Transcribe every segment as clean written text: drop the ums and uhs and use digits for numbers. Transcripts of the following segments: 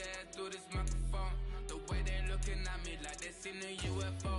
ass through this microphone. The way they looking at me like they seen a UFO.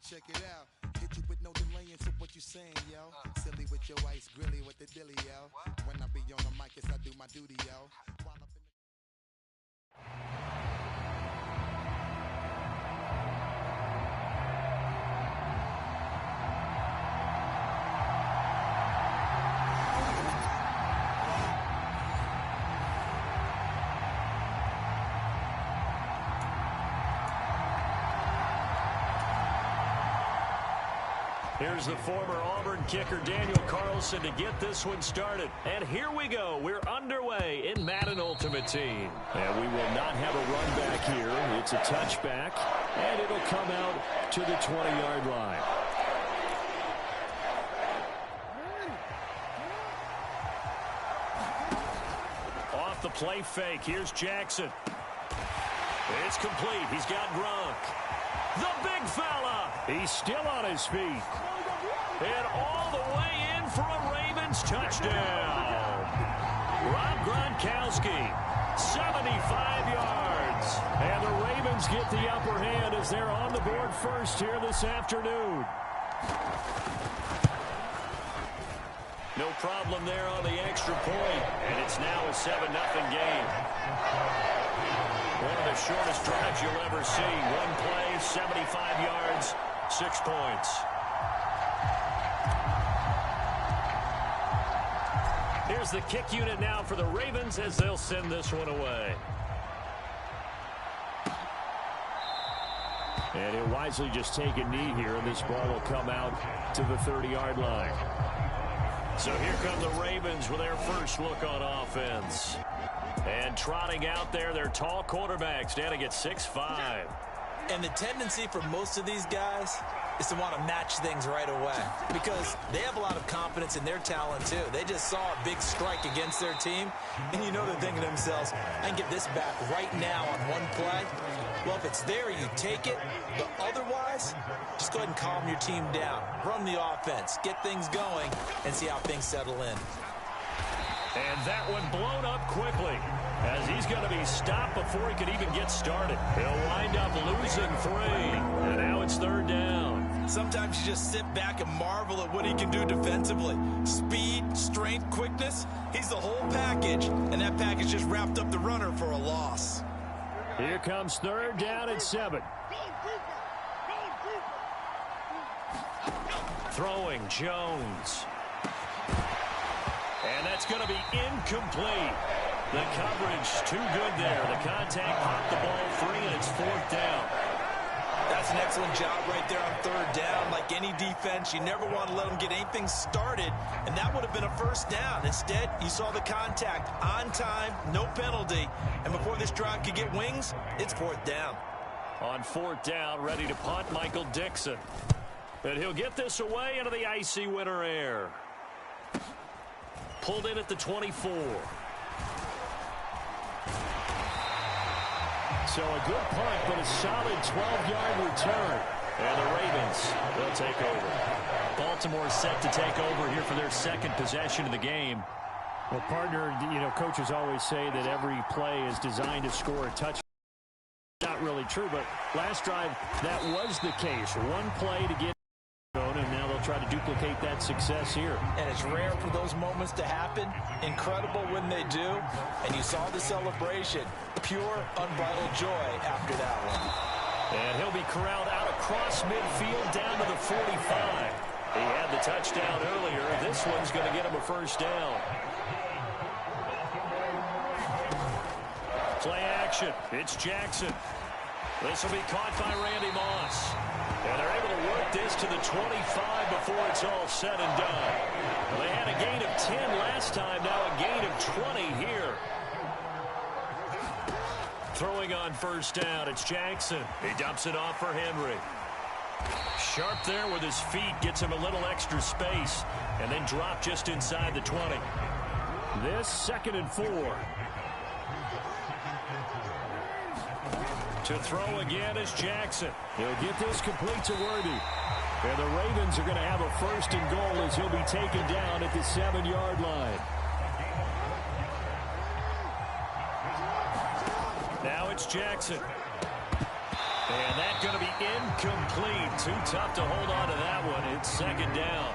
Check it out, hit you with no delaying, so what you saying, yo? Silly with your ice, grilly with the dilly, yo. When I be on the mic, yes, I do my duty, yo. While up in the Here's the former Auburn kicker Daniel Carlson to get this one started. And here we go. We're underway in Madden Ultimate Team. And we will not have a run back here. It's a touchback, and it'll come out to the 20-yard line. Off the play fake. Here's Jackson. It's complete. He's got Gronk. The big fella. He's still on his feet. And all the way in for a Ravens touchdown. Rob Gronkowski, 75 yards. And the Ravens get the upper hand as they're on the board first here this afternoon. No problem there on the extra point. And it's now a 7-0 game. One of the shortest drives you'll ever see. One play, 75 yards, 6 points. Here's the kick unit now for the Ravens as they'll send this one away. And he'll wisely just take a knee here, and this ball will come out to the 30-yard line. So here come the Ravens with their first look on offense. And trotting out there, their tall quarterback standing at 6'5". And the tendency for most of these guys is to want to match things right away because they have a lot of confidence in their talent, too. They just saw a big strike against their team, and you know they're thinking to themselves, I can get this back right now on one play. Well, if it's there, you take it. But otherwise, just go ahead and calm your team down. Run the offense, get things going, and see how things settle in. And that one blown up quickly as he's going to be stopped before he could even get started. He'll wind up losing 3. And now it's 3rd down. Sometimes you just sit back and marvel at what he can do defensively. Speed, strength, quickness, he's the whole package. And that package just wrapped up the runner for a loss. Here comes 3rd down and 7. Throwing Jones. And that's going to be incomplete. The coverage too good there. The contact popped the ball free, and it's 4th down. That's an excellent job right there on 3rd down. Like any defense, you never want to let them get anything started, and that would have been a 1st down. Instead, you saw the contact on time, no penalty, and before this drive could get wings, it's 4th down. On 4th down, ready to punt, Michael Dixon. And he'll get this away into the icy winter air. Pulled in at the 24. So a good punt, but a solid 12-yard return. And the Ravens, they'll take over. Baltimore set to take over here for their 2nd possession of the game. Well, partner, you know, coaches always say that every play is designed to score a touchdown. Not really true, but last drive, that was the case. One play to get and now they'll try to duplicate that success here. And it's rare for those moments to happen. Incredible when they do. And you saw the celebration. Pure, unbridled joy after that one. And he'll be corralled out across midfield down to the 45. He had the touchdown earlier. This one's going to get him a 1st down. Play action. It's Jackson. This will be caught by Randy Moss. And they're able to work this to the 25 before it's all said and done. Well, they had a gain of 10 last time, now a gain of 20 here. Throwing on first down, it's Jackson. He dumps it off for Henry. Sharp there with his feet, gets him a little extra space, and then drop just inside the 20. This 2nd and 4. To throw again is Jackson. He'll get this complete to Worthy. And the Ravens are going to have a 1st and goal as he'll be taken down at the 7-yard line. Now it's Jackson. And that's going to be incomplete. Too tough to hold on to that one. It's 2nd down.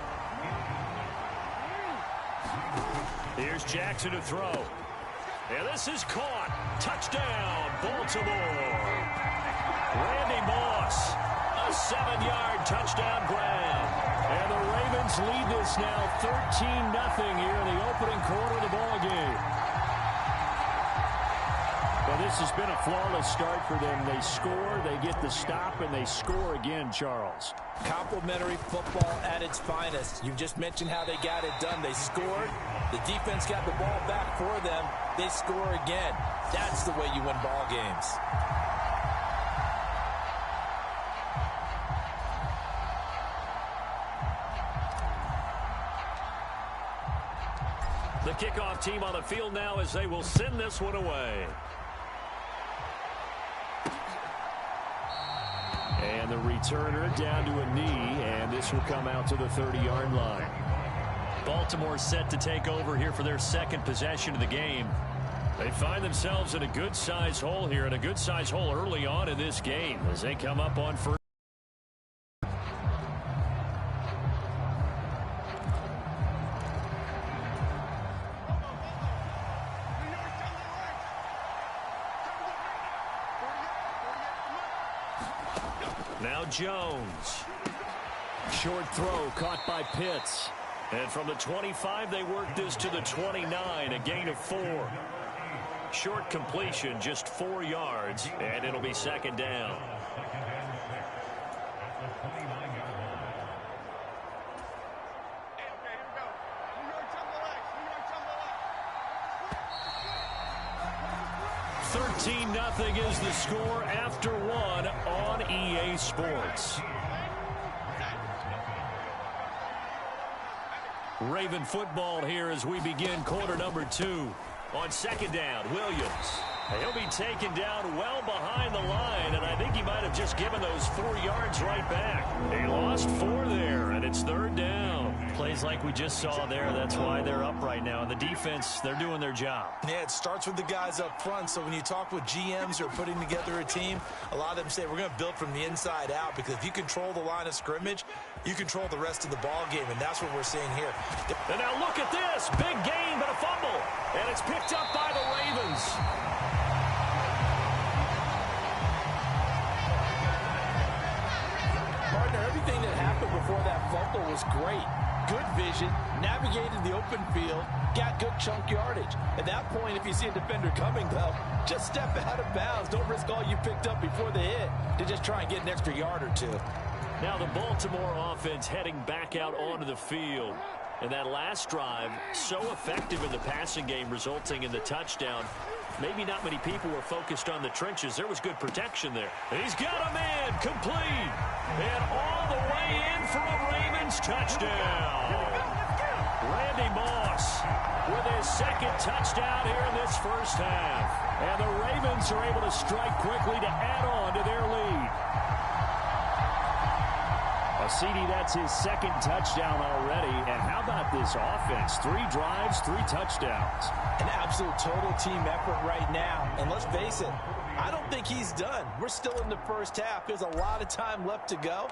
Here's Jackson to throw. And this is caught. Touchdown, Baltimore. Randy Moss, a 7-yard touchdown grab. And the Ravens lead this now 13-0 here in the opening quarter of the ballgame. Well, this has been a flawless start for them. They score, they get the stop, and they score again, Charles. Complimentary football at its finest. You just mentioned how they got it done. They scored. The defense got the ball back for them. They score again. That's the way you win ball games. The kickoff team on the field now as they will send this one away. And the returner down to a knee, and this will come out to the 30-yard line. Baltimore set to take over here for their 2nd possession of the game. They find themselves in a good-sized hole here, and a good-sized hole early on in this game as they come up on first. Now Jones. Short throw caught by Pitts. And from the 25, they work this to the 29, a gain of 4. Short completion, just 4 yards, and it'll be 2nd down. Nothing is the score after 1 on EA Sports. Raven football here as we begin quarter number 2. On 2nd down, Williams. He'll be taken down well behind the line, and I think he might have just given those 4 yards right back. He lost 4 there, and it's 3rd down. Plays like we just saw there, that's why they're up right now. And the defense, they're doing their job. Yeah, it starts with the guys up front. So when you talk with GMs who are putting together a team, a lot of them say we're going to build from the inside out, because if you control the line of scrimmage, you control the rest of the ball game, and that's what we're seeing here. And now look at this. Big gain, but a fumble. And it's picked up by the Ravens. Partner, everything that happened before that fumble was great. Good vision, navigated the open field, got good chunk yardage. At that point, if you see a defender coming, though, just step out of bounds. Don't risk all you picked up before the hit to just try and get an extra yard or 2. Now the Baltimore offense heading back out onto the field. And that last drive, so effective in the passing game, resulting in the touchdown. Maybe not many people were focused on the trenches. There was good protection there. He's got a man complete. And all the way in for a Ravens touchdown. Randy Moss with his 2nd touchdown here in this first half. And the Ravens are able to strike quickly to add on to their lead. CD, that's his 2nd touchdown already. And how about this offense? 3 drives, 3 touchdowns. An absolute total team effort right now. And let's face it, I don't think he's done. We're still in the first half. There's a lot of time left to go.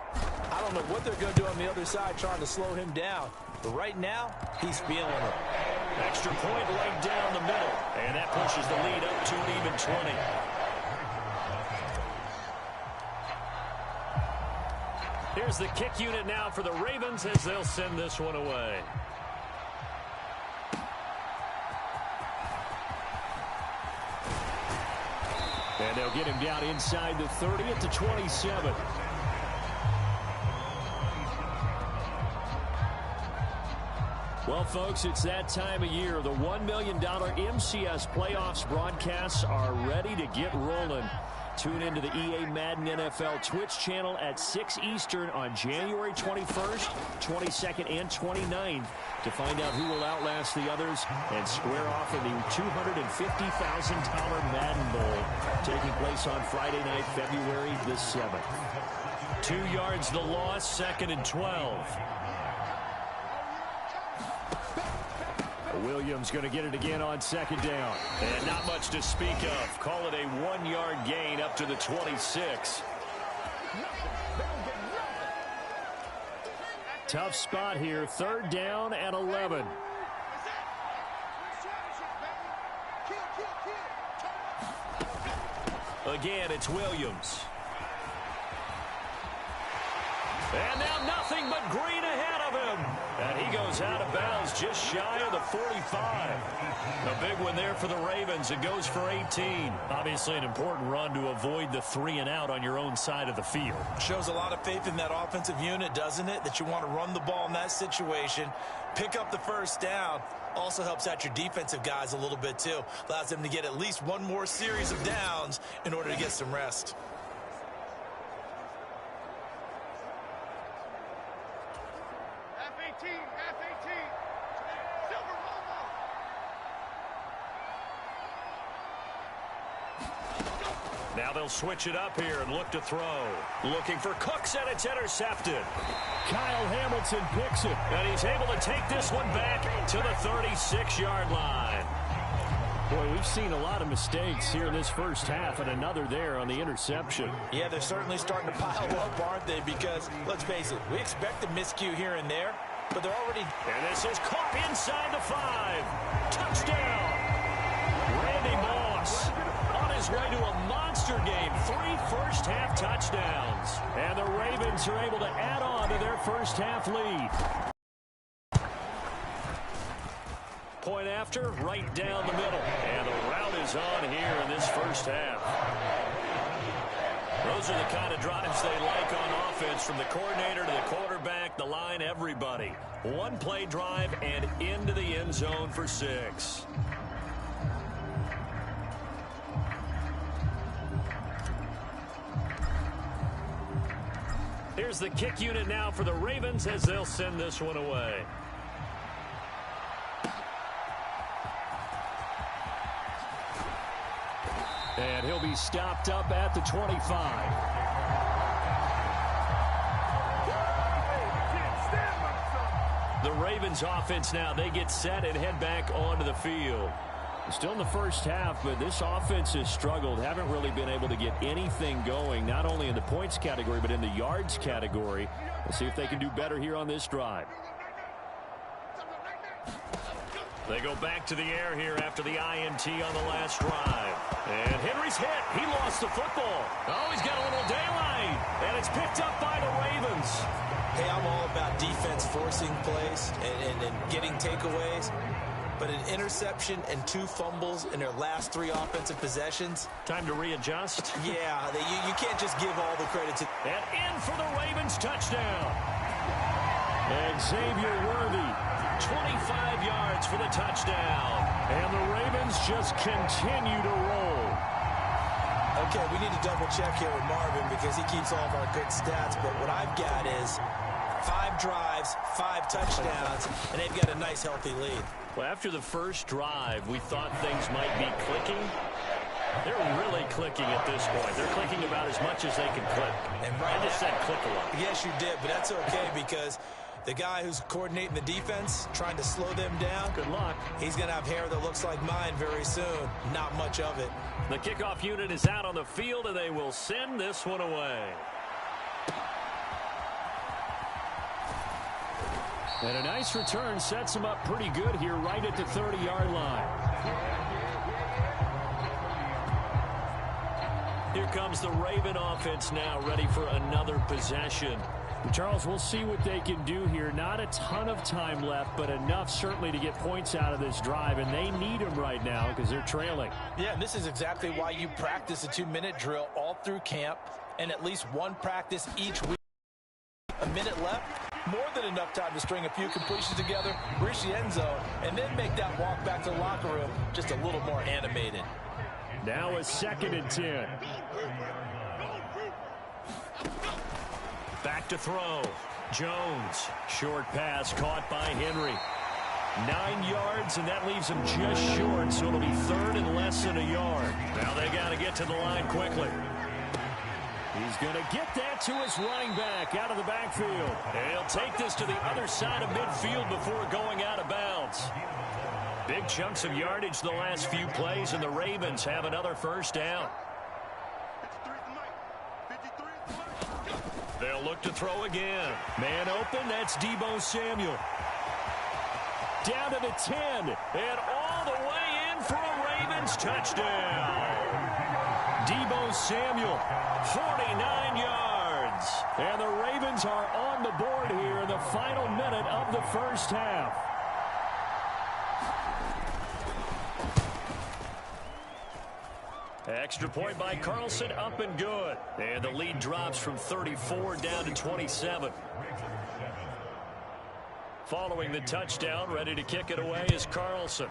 I don't know what they're going to do on the other side trying to slow him down. But right now, he's feeling it. Extra point right down the middle. And that pushes the lead up to an even 20. Here's the kick unit now for the Ravens as they'll send this one away. And they'll get him down inside the 30 at the 27. Well, folks, it's that time of year. The $1 million MCS playoffs broadcasts are ready to get rolling. Tune into the EA Madden NFL Twitch channel at 6 Eastern on January 21st, 22nd, and 29th to find out who will outlast the others and square off in the $250,000 Madden Bowl taking place on Friday night, February the 7th. 2 yards the loss, 2nd and 12. Williams going to get it again on 2nd down. And not much to speak of. Call it a 1-yard gain up to the 26. Tough spot here. 3rd down and 11. Again, it's Williams. And now nothing but green ahead of him. And he goes out of bounds just shy of the 45. A big one there for the Ravens. It goes for 18. Obviously an important run to avoid the 3-and-out on your own side of the field. Shows a lot of faith in that offensive unit, doesn't it? That you want to run the ball in that situation. Pick up the 1st down. Also helps out your defensive guys a little bit too. Allows them to get at least one more series of downs in order to get some rest. Now they'll switch it up here and look to throw. Looking for Cooks, and it's intercepted. Kyle Hamilton picks it, and he's able to take this one back to the 36-yard line. Boy, we've seen a lot of mistakes here in this first half, and another there on the interception. Yeah, they're certainly starting to pile up, aren't they? Because, let's face it, we expect a miscue here and there, but they're already... And this is caught inside the 5. Touchdown! Randy Moss on his way to a monster game. 3 first-half touchdowns. And the Ravens are able to add on to their first-half lead. Point after, right down the middle. And the route is on here in this first half. Those are the kind of drives they like on offense, from the coordinator to the quarterback, the line, everybody. 1-play drive and into the end zone for 6. Here's the kick unit now for the Ravens as they'll send this one away. And he'll be stopped up at the 25. The Ravens offense now, they get set and head back onto the field. Still in the first half, but this offense has struggled. Haven't really been able to get anything going, not only in the points category, but in the yards category. We'll see if they can do better here on this drive. They go back to the air here after the INT on the last drive. And Henry's hit. He lost the football. Oh, he's got a little daylight. And it's picked up by the Ravens. Hey, I'm all about defense forcing plays and getting takeaways. But an interception and 2 fumbles in their last 3 offensive possessions. Time to readjust. Yeah, you can't just give all the credit to... And in for the Ravens touchdown. And Xavier Worthy, 25 yards for the touchdown. And the Ravens just continue to roll. Okay, we need to double check here with Marvin because he keeps all of our good stats. But what I've got is 5 drives, 5 touchdowns, and they've got a nice, healthy lead. Well, after the first drive, we thought things might be clicking. They're really clicking at this point. They're clicking about as much as they can click. And I just said click a lot. Yes, you did, but that's okay because the guy who's coordinating the defense, trying to slow them down, good luck. He's going to have hair that looks like mine very soon. Not much of it. The kickoff unit is out on the field, and they will send this one away. And a nice return sets them up pretty good here right at the 30-yard line. Here comes the Raven offense now, ready for another possession. Charles, we'll see what they can do here. Not a ton of time left, but enough certainly to get points out of this drive, and they need them right now because they're trailing. Yeah, and this is exactly why you practice a 2-minute drill all through camp and at least one practice each week. A minute left, More than enough time to string a few completions together, reach the end zone, and then make that walk back to the locker room just a little more animated. Now a 2nd and 10. Back to throw. Jones. Short pass caught by Henry. 9 yards, and that leaves him just short, so it'll be 3rd and less than a yard. Now they got to get to the line quickly. He's going to get that to his running back out of the backfield. And he'll take this to the other side of midfield before going out of bounds. Big chunks of yardage the last few plays, and the Ravens have another first down. They'll look to throw again. Man open, that's Deebo Samuel. Down to the 10, and all the way in for a Ravens touchdown. Deebo Samuel, 49 yards. And the Ravens are on the board here in the final minute of the first half. Extra point by Carlson, up and good. And the lead drops from 34 down to 27. Following the touchdown, ready to kick it away is Carlson.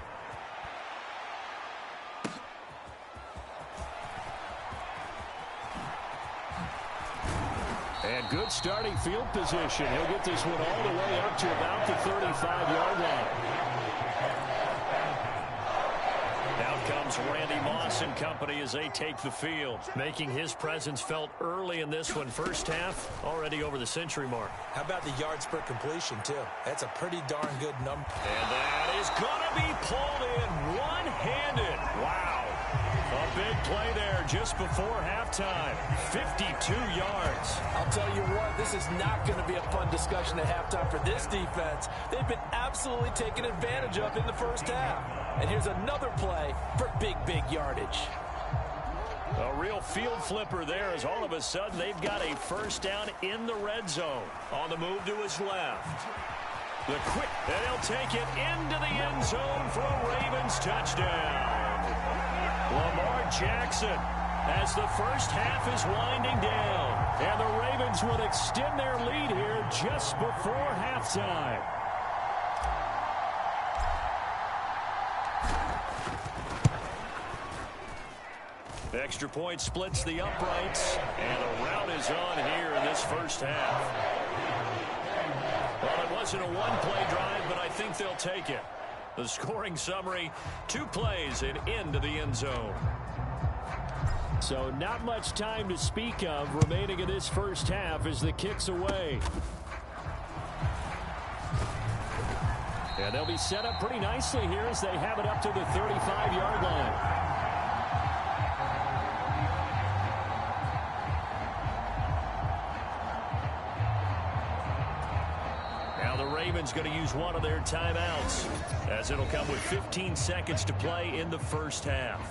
And good starting field position. He'll get this one all the way up to about the 35-yard line. Out comes Randy Moss and company as they take the field, making his presence felt early in this one. First half, already over the century mark. How about the yards per completion, too? That's a pretty darn good number. And that is going to be pulled in one-handed. Wow. A big play there just before halftime. 52 yards. I'll tell you what, this is not going to be a fun discussion at halftime for this defense. They've been absolutely taken advantage of in the first half. And here's another play for big yardage. A real field flipper there as all of a sudden they've got a first down in the red zone. On the move to his left. The quick, and he'll take it into the end zone for a Ravens touchdown. Lamar Jackson as the first half is winding down. And the Ravens will extend their lead here just before halftime. Extra point splits the uprights, and a rout is on here in this first half. Well, it wasn't a one-play drive, but I think they'll take it. The scoring summary, 2 plays and into the end zone. So not much time to speak of remaining in this first half as the kick's away. And they'll be set up pretty nicely here as they have it up to the 35-yard line. Ravens going to use one of their timeouts as it'll come with 15 seconds to play in the first half.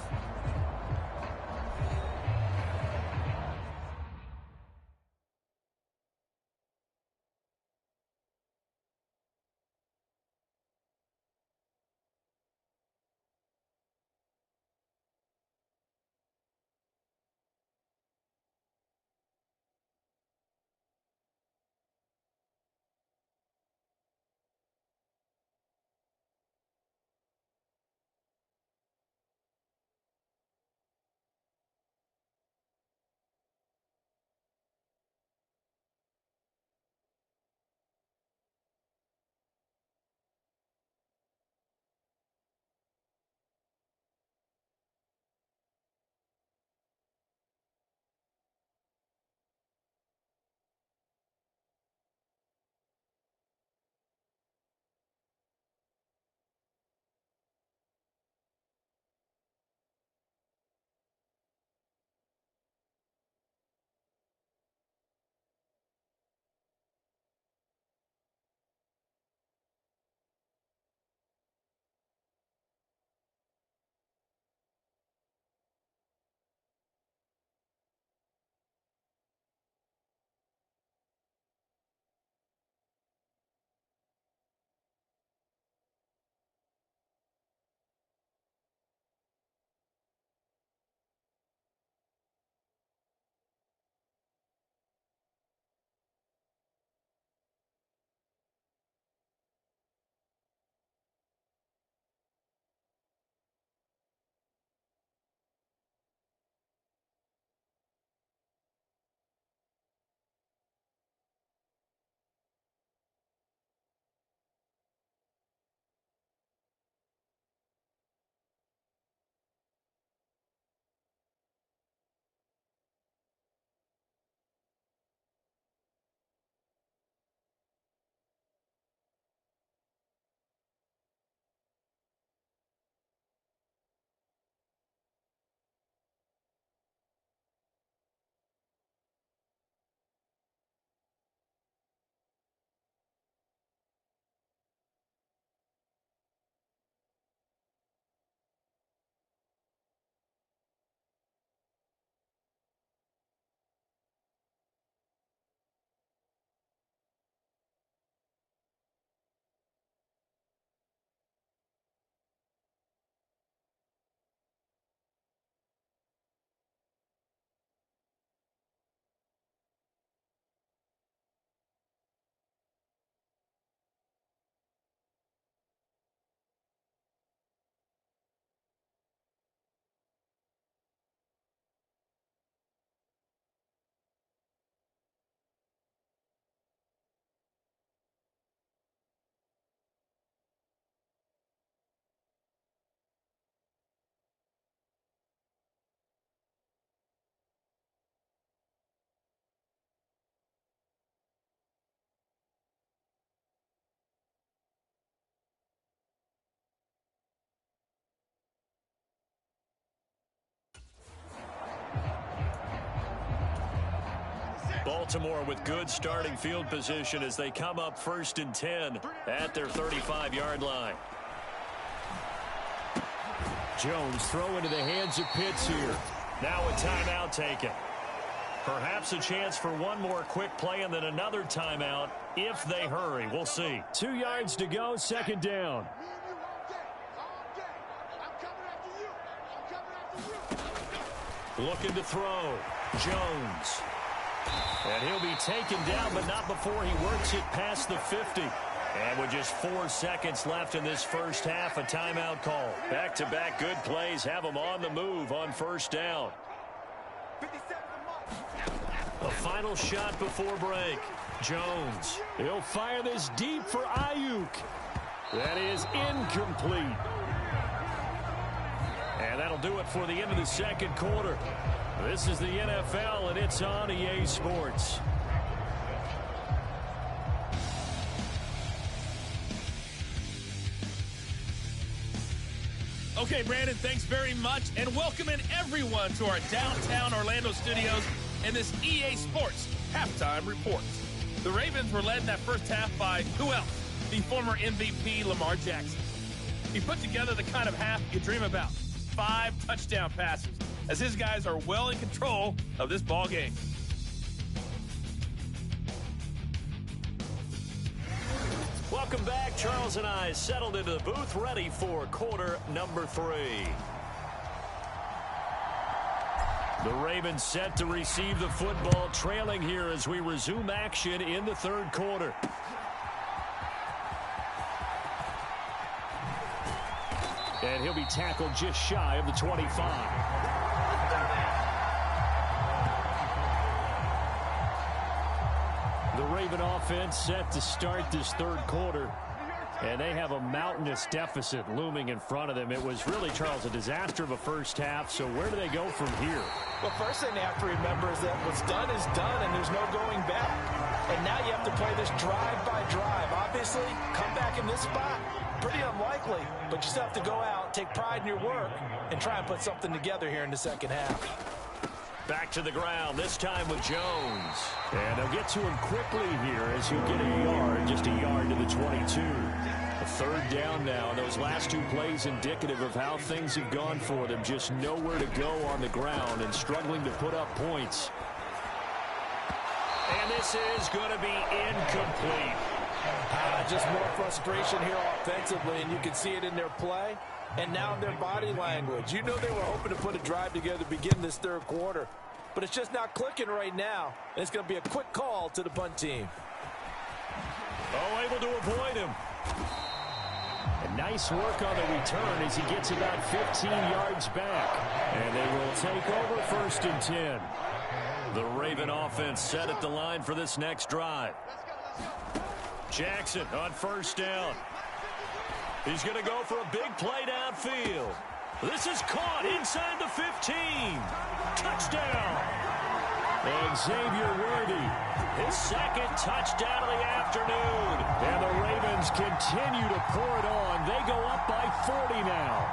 Baltimore with good starting field position as they come up 1st and 10 at their 35-yard line. Jones throw into the hands of Pitts here. Now a timeout taken. Perhaps a chance for one more quick play and then another timeout if they hurry. We'll see. 2 yards to go, 2nd down. Looking to throw. Jones. And he'll be taken down, but not before he works it past the 50. And with just 4 seconds left in this first half, a timeout call. Back-to-back good plays have them on the move on 1st down. A final shot before break. Jones. He'll fire this deep for Ayuk. That is incomplete. And that'll do it for the end of the 2nd quarter. This is the NFL, and it's on EA Sports. Okay, Brandon, thanks very much, and welcome in everyone to our downtown Orlando studios and this EA Sports Halftime Report. The Ravens were led in that first half by who else? The former MVP, Lamar Jackson. He put together the kind of half you dream about. 5 touchdown passes, as his guys are well in control of this ball game. Welcome back. Charles and I settled into the booth, ready for quarter number 3. The Ravens set to receive the football, trailing here as we resume action in the 3rd quarter. And he'll be tackled just shy of the 25. The Raven offense set to start this 3rd quarter. And they have a mountainous deficit looming in front of them. It was really, Charles, a disaster of a first half. So where do they go from here? Well, first thing they have to remember is that what's done is done, and there's no going back. And now you have to play this drive by drive. Obviously, come back in this spot, pretty unlikely. But you still have to go out, take pride in your work, and try and put something together here in the 2nd half. Back to the ground, this time with Jones. And they'll get to him quickly here as he'll get a yard, just a yard to the 22. A 3rd down now, and those last 2 plays indicative of how things have gone for them. Just nowhere to go on the ground and struggling to put up points. And this is going to be incomplete. Just more frustration here offensively, and you can see it in their play and now in their body language. You know they were hoping to put a drive together to begin this 3rd quarter, but it's just not clicking right now, and it's going to be a quick call to the punt team. Oh, able to avoid him. And nice work on the return as he gets about 15 yards back. And they will take over 1st and 10. The Raven offense set at the line for this next drive. Jackson on 1st down. He's going to go for a big play downfield. This is caught inside the 15. Touchdown. And Xavier Worthy, his 2nd touchdown of the afternoon. And the Ravens continue to pour it on. They go up by 40 now.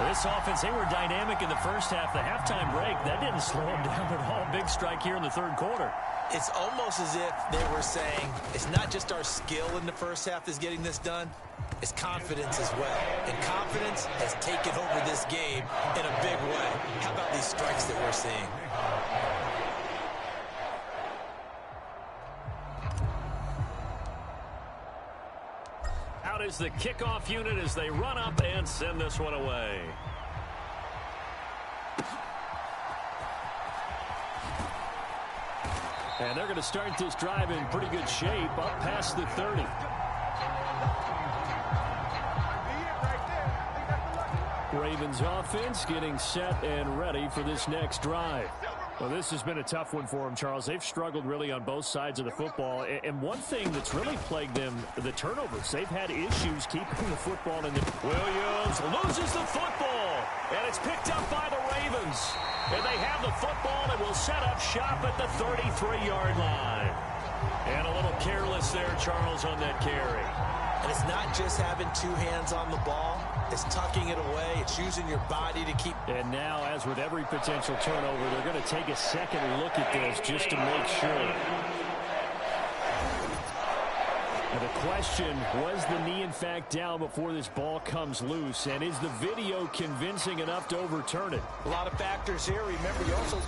This offense, they were dynamic in the first half. The halftime break, that didn't slow them down at all. Big strike here in the 3rd quarter. It's almost as if they were saying, it's not just our skill in the first half that's getting this done, it's confidence as well. And confidence has taken over this game in a big way. How about these strikes that we're seeing? Out is the kickoff unit as they run up and send this one away. And they're going to start this drive in pretty good shape up past the 30. Ravens offense getting set and ready for this next drive. Well, this has been a tough one for them, Charles. They've struggled really on both sides of the football. And one thing that's really plagued them, the turnovers. They've had issues keeping the football in the... Williams loses the football, and it's picked up by the Ravens. And they have the football and will set up shop at the 33-yard line. And a little careless there, Charles, on that carry. And it's not just having two hands on the ball. It's tucking it away. It's using your body to keep. And now, as with every potential turnover, they're going to take a second look at this just to make sure. And the question, was the knee in fact down before this ball comes loose? And is the video convincing enough to overturn it? A lot of factors here. Remember, you also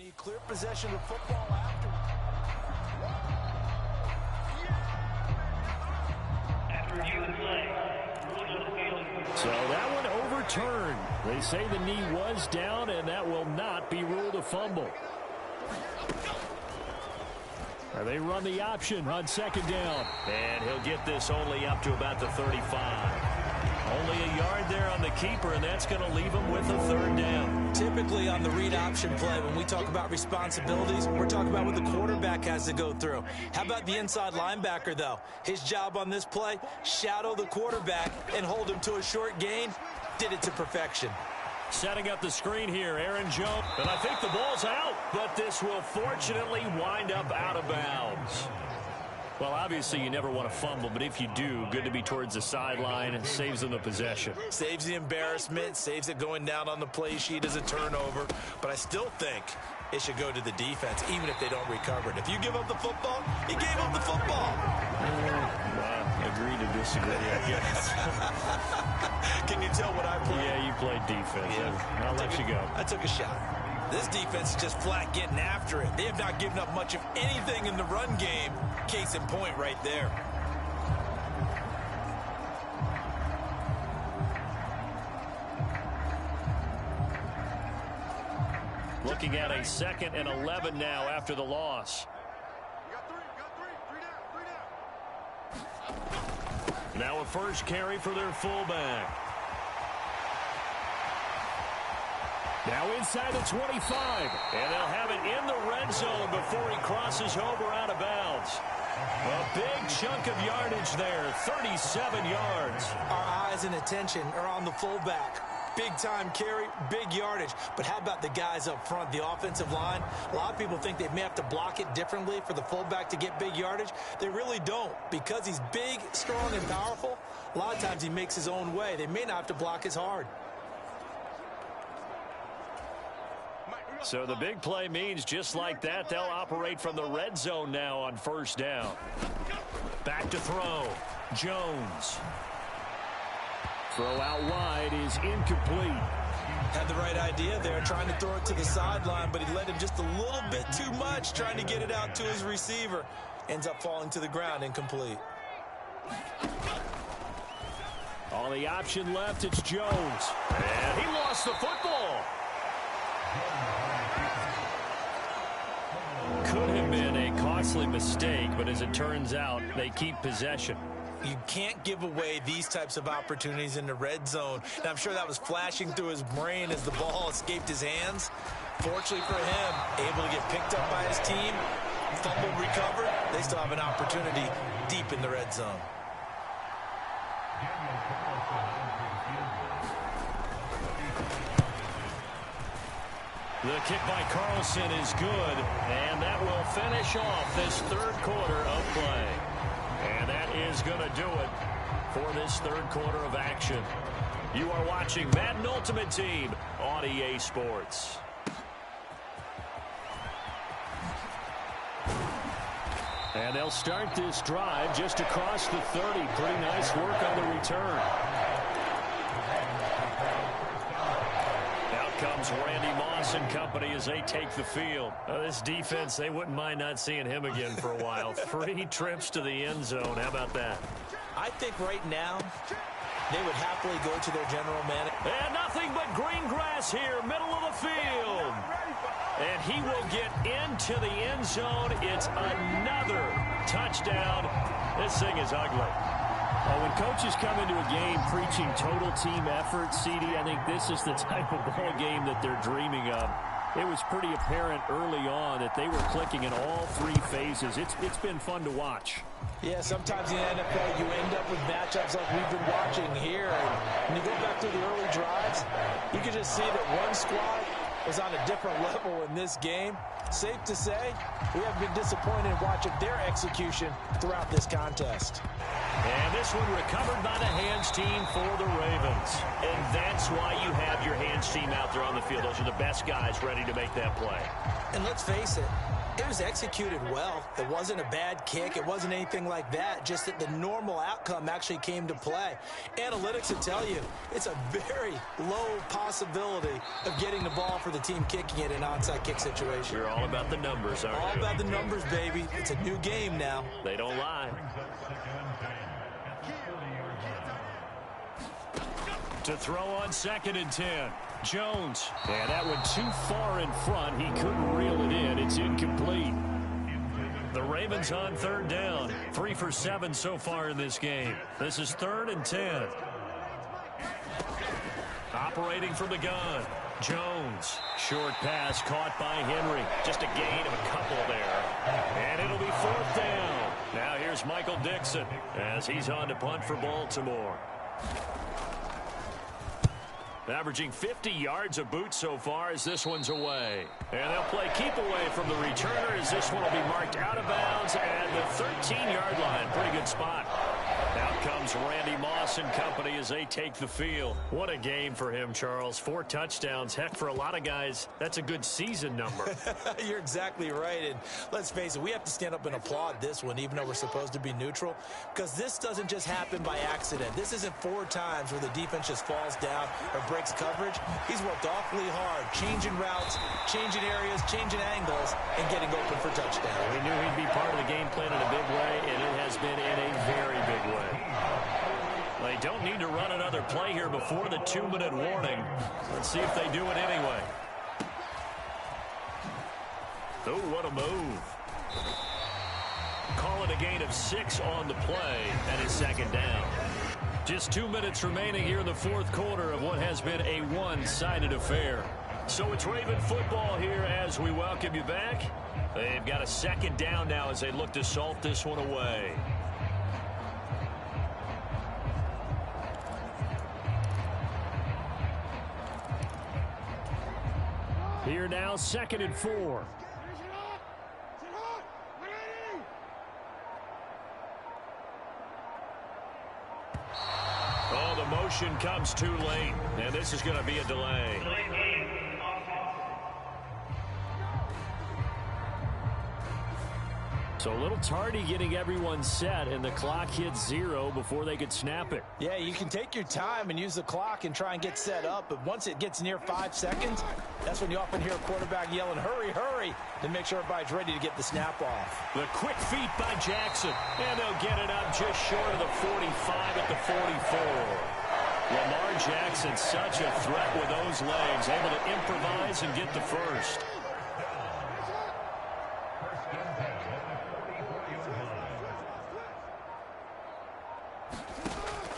need clear possession of football after. So that one overturned. They say the knee was down, and that will not be ruled a fumble. They run the option on second down. And he'll get this only up to about the 35. Only a yard there on the keeper, and that's going to leave him with a third down. Typically on the read option play, when we talk about responsibilities, we're talking about what the quarterback has to go through. How about the inside linebacker, though? His job on this play, shadow the quarterback and hold him to a short gain. Did it to perfection. Setting up the screen here, Aaron Jones. And I think the ball's out, but this will fortunately wind up out of bounds. Well, obviously you never want to fumble, but if you do, good to be towards the sideline. It saves them the possession. Saves the embarrassment, saves it going down on the play sheet as a turnover. But I still think it should go to the defense, even if they don't recover it. If you give up the football, you gave up the football. Agree to disagree, I guess. Can you tell what I played? Yeah, you played defense. Yeah. I'll let you go. I took a shot. This defense is just flat getting after it. They have not given up much of anything in the run game. Case in point right there. Looking at a 2nd and 11 now after the loss. Now a first carry for their fullback. Now inside the 25. And they'll have it in the red zone before he crosses over out of bounds. A big chunk of yardage there, 37 yards. Our eyes and attention are on the fullback. Big time carry, big yardage. But how about the guys up front, the offensive line? A lot of people think they may have to block it differently for the fullback to get big yardage. They really don't. Because he's big, strong, and powerful, a lot of times he makes his own way. They may not have to block as hard. So the big play means just like that, they'll operate from the red zone now on first down. Back to throw. Jones. Throw out wide is incomplete. Had the right idea there, trying to throw it to the sideline, but he led him just a little bit too much, trying to get it out to his receiver. Ends up falling to the ground, incomplete. On the option left, it's Jones. And he lost the football. Could have been a costly mistake, but as it turns out, they keep possession. You can't give away these types of opportunities in the red zone. And I'm sure that was flashing through his brain as the ball escaped his hands. Fortunately for him, able to get picked up by his team, fumble recovered. They still have an opportunity deep in the red zone. The kick by Carlson is good, and that will finish off this third quarter of play. And that is going to do it for this third quarter of action. You are watching Madden Ultimate Team on EA Sports. And they'll start this drive just across the 30. Pretty nice work on the return. Out comes Randy Moss and company as they take the field. This defense, they wouldn't mind not seeing him again for a while. 3 trips to the end zone. How about that? I think right now they would happily go to their general manager. And nothing but green grass here, middle of the field. And he will get into the end zone. It's another touchdown. This thing is ugly. When coaches come into a game preaching total team effort, CD, I think this is the type of ball game that they're dreaming of. It was pretty apparent early on that they were clicking in all 3 phases. It's been fun to watch. Yeah, sometimes in the NFL you end up with matchups like we've been watching here. And when you go back through the early drives, you can just see that one squad was on a different level in this game. Safe to say, we have been disappointed in watching their execution throughout this contest. And this one recovered by the hands team for the Ravens. And that's why you have your hands team out there on the field. Those are the best guys ready to make that play. And let's face it, it was executed well. It wasn't a bad kick. It wasn't anything like that. Just that the normal outcome actually came to play. Analytics will tell you it's a very low possibility of getting the ball for the the team kicking it in an onside kick situation. You're all about the numbers, aren't you? All about the numbers, baby. It's a new game now. They don't lie. To throw on 2nd and 10. Jones. And that went too far in front. He couldn't reel it in. It's incomplete. The Ravens on 3rd down. 3 for 7 so far in this game. This is 3rd and 10. Operating from the gun. Jones. Short pass caught by Henry. Just a gain of a couple there. And it'll be 4th down. Now here's Michael Dixon as he's on to punt for Baltimore. Averaging 50 yards a boot so far as this one's away. And they'll play keep away from the returner as this one will be marked out of bounds at the 13-yard line. Pretty good spot. Out comes Randy Moss and company as they take the field. What a game for him, Charles. 4 touchdowns. Heck, for a lot of guys, that's a good season number. You're exactly right. And let's face it, we have to stand up and applaud this one, even though we're supposed to be neutral, because this doesn't just happen by accident. This isn't 4 times where the defense just falls down or breaks coverage. He's worked awfully hard, changing routes, changing areas, changing angles, and getting open for touchdown. We knew he'd be part of the game plan in a big way, and it has been in a very big way. They don't need to run another play here before the 2-minute warning. Let's see if they do it anyway. Oh, what a move. Call it a gain of 6 on the play, and it's 2nd down. Just 2 minutes remaining here in the 4th quarter of what has been a one-sided affair. So it's Raven football here as we welcome you back. They've got a 2nd down now as they look to salt this one away. Here now, 2nd and 4. Oh, the motion comes too late, and this is going to be a delay. So a little tardy getting everyone set, and the clock hits 0 before they could snap it. Yeah, you can take your time and use the clock and try and get set up, but once it gets near 5 seconds, that's when you often hear a quarterback yelling, hurry, hurry, to make sure everybody's ready to get the snap off. The quick feet by Jackson, and they'll get it up just short of the 45 at the 44. Lamar Jackson, such a threat with those legs, able to improvise and get the first.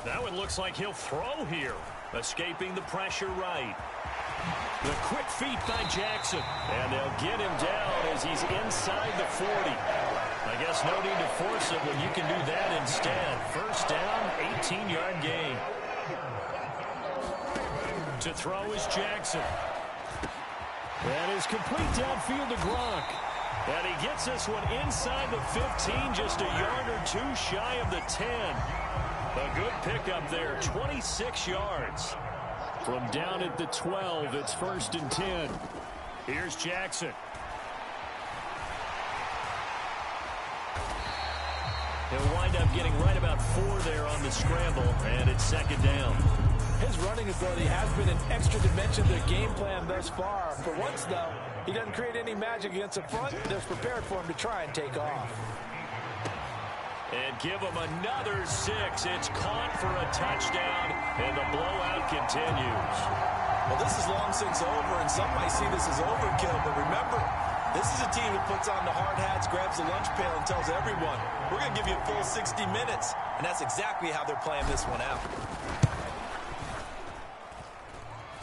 That one looks like he'll throw here, escaping the pressure right. The quick feet by Jackson, and they'll get him down as he's inside the 40. I guess no need to force it when you can do that instead. 1st down, 18-yard gain. To throw is Jackson. That is complete downfield to Gronk. And he gets this one inside the 15, just a yard or 2 shy of the 10. A good pickup there, 26 yards. From down at the 12, it's 1st and 10. Here's Jackson. He'll wind up getting right about 4 there on the scramble, and it's 2nd down. His running ability has been an extra dimension of their game plan thus far. For once, though, he doesn't create any magic against the front. They're prepared for him to try and take off. And give him another 6. It's caught for a touchdown, and the blowout continues. Well, this is long since over, and some might see this as overkill, but remember, this is a team that puts on the hard hats, grabs the lunch pail, and tells everyone, we're going to give you a full 60 minutes, and that's exactly how they're playing this one out.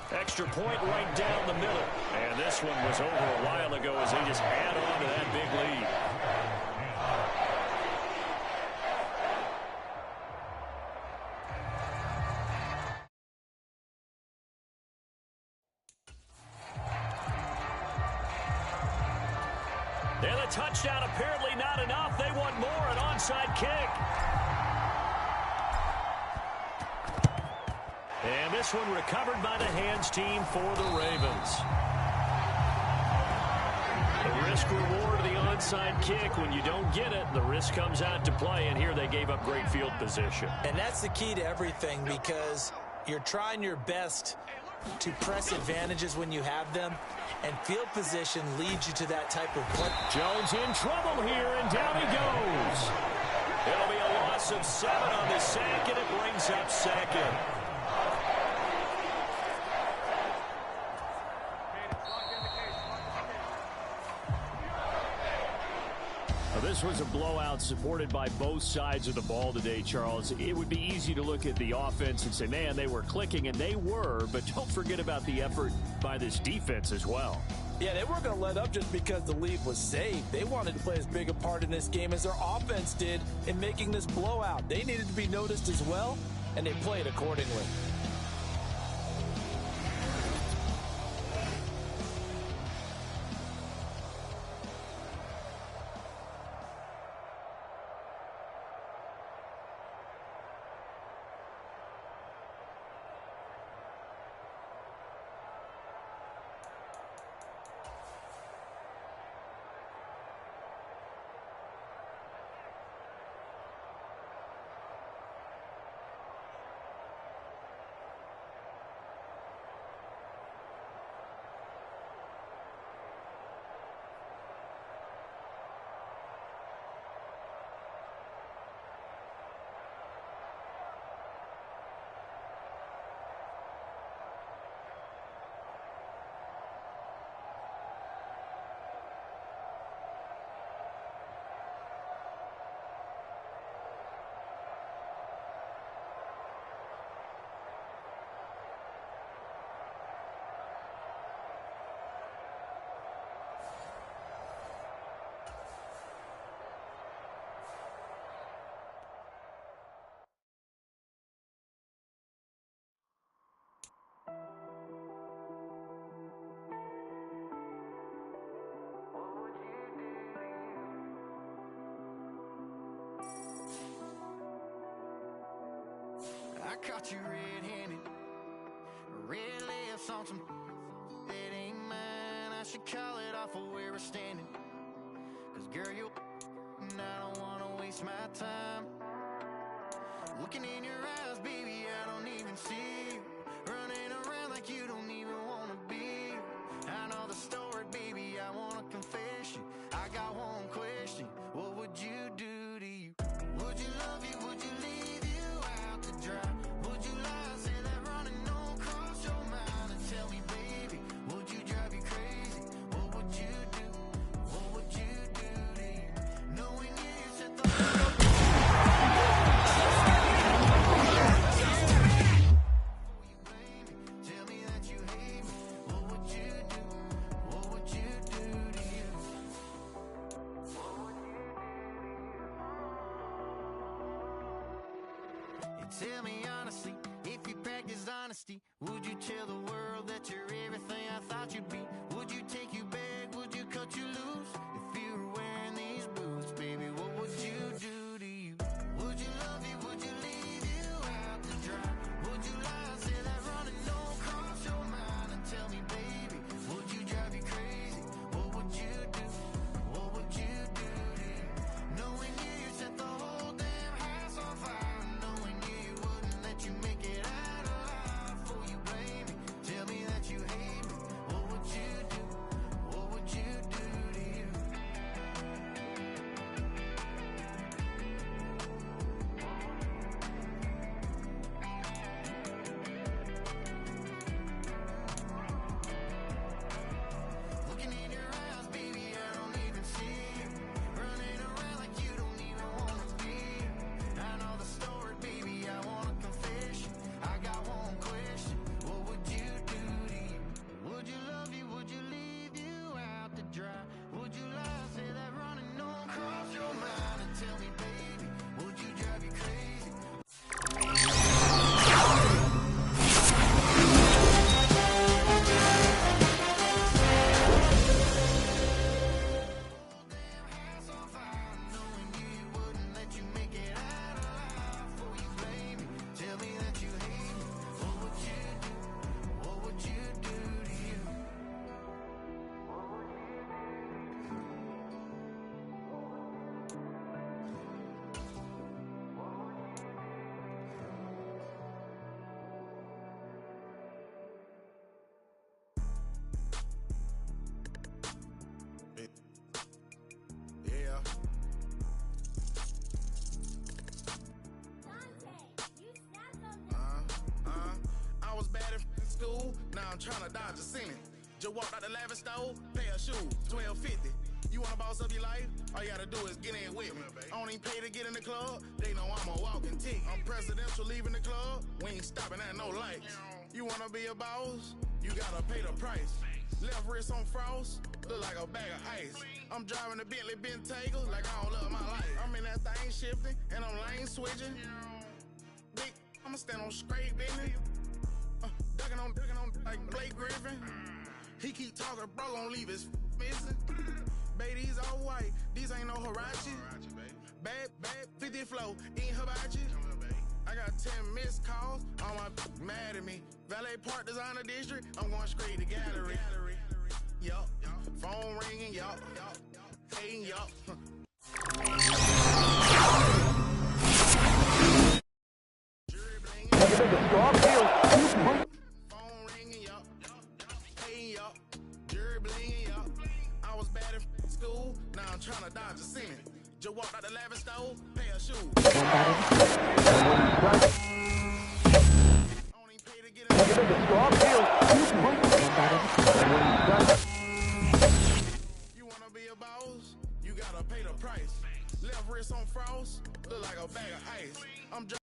Extra point right down the middle, and this one was over a while ago as they just add on to that big lead. And a touchdown apparently not enough. They want more, an onside kick. And this one recovered by the hands team for the Ravens. The risk reward of the onside kick. When you don't get it, the risk comes out to play, and here they gave up great field position. And that's the key to everything, because you're trying your best to press advantages when you have them, and field position leads you to that type of play. Jones in trouble here, and down he goes. It'll be a loss of 7 on the sack, and it brings up second. This was a blowout supported by both sides of the ball today, Charles. It would be easy to look at the offense and say, man, they were clicking, and they were, but don't forget about the effort by this defense as well. Yeah, they weren't going to let up just because the lead was saved. They wanted to play as big a part in this game as their offense did in making this blowout. They needed to be noticed as well, and they played accordingly. I caught you red-handed, red lips on some that ain't mine. I should call it off of where we're standing, 'cause girl, you and I don't wanna waste my time. Looking in your eyes, baby, I don't even see you. Running around like you don't even wanna be. I know the story, baby, I wanna confess you. I got one question, what would you do to you? Would you love you, would you leave you out to dry? Would you lie, say that running don't cross your mind? And tell me, baby, would you drive you crazy? What would you do? What would you do to you? Knowing you set the tell me that you hate me. What would you do? What would you do to you? And tell me honestly, if you practiced honesty, would you tell the world that you're everything I thought you'd be? Would you take you back? Would you cut you loose? If you were wearing these boots, baby, what would you do to you? Would you love you? Would you leave you out to dry? Would you lie, say that running don't cross your mind? And tell me, baby, would you drive you crazy? What would you do? What would you do to you? Knowing you set the whole damn house on fire. Knowing you wouldn't let you make it out alive. For you blame me. I'm tryna dodge a sinning. Just walked out the lavish store, pay a shoe, $12.50. You wanna boss up your life? All you gotta do is get in with me. I don't even pay to get in the club. They know I'm a walking tick. I'm presidential leaving the club. We ain't stopping at no lights. You wanna be a boss? You gotta pay the price. Left wrist on frost, look like a bag of ice. I'm driving a Bentley Bentayga like I don't love my life. I'm in that thing shifting and I'm lane switching. Big, I'ma stand on straight business. Ducking on like Blake Griffin. He keep talking, bro, gon' leave his missing. Baby, these all white, these ain't no Hirachi. Bad, 50 flow, ain't hibachi. I got 10 missed calls, all my mad at me. Valet Park Designer District, I'm going straight to gallery. Yup, phone ringing, yup, hating, yup. Jury blinging. Phone ringing, yup, hating, yup. Jury blinging, yup. I was bad in school, now I'm tryna dodge a sinning. Just walked out the lavish store, pay a shoe. Only pay to get You wanna be a boss? You gotta pay the price. Left wrist on frost, look like a bag of ice. I'm driving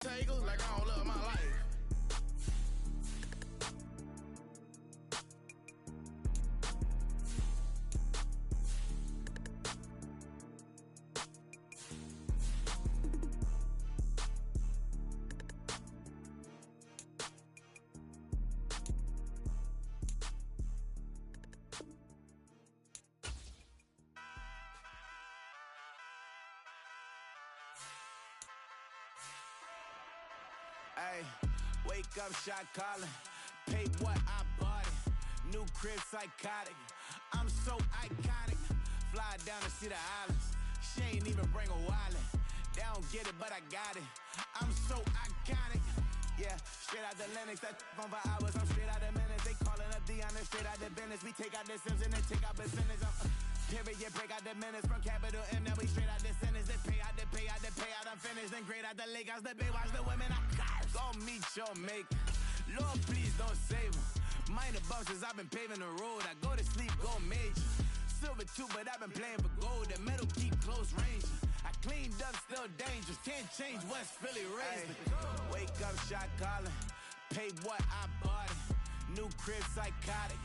Bentayga like I don't love my life. Ay, wake up, shot calling. Pay what I bought it. New crib, psychotic. I'm so iconic. Fly down to see the islands. She ain't even bring a wallet. They don't get it, but I got it. I'm so iconic. Yeah, straight out the Lennox, that on for hours. I'm straight out the minutes. They calling up Dion, straight out the business. We take out the Sims and then take out percentage. Period, break out the minutes from capital M. Now we straight out the sentence. They pay out, I'm finished. Then great out the Lakers, the Bay, watch the women. I got it. Go meet your maker. Lord, please don't save them. Minor bumps as I've been paving the road. I go to sleep, go major. Silver too, but I've been playing for gold. The metal keep close range. I cleaned up, still dangerous. Can't change West Philly raised. Wake up, shot calling. Pay what I bought it. New crib, psychotic.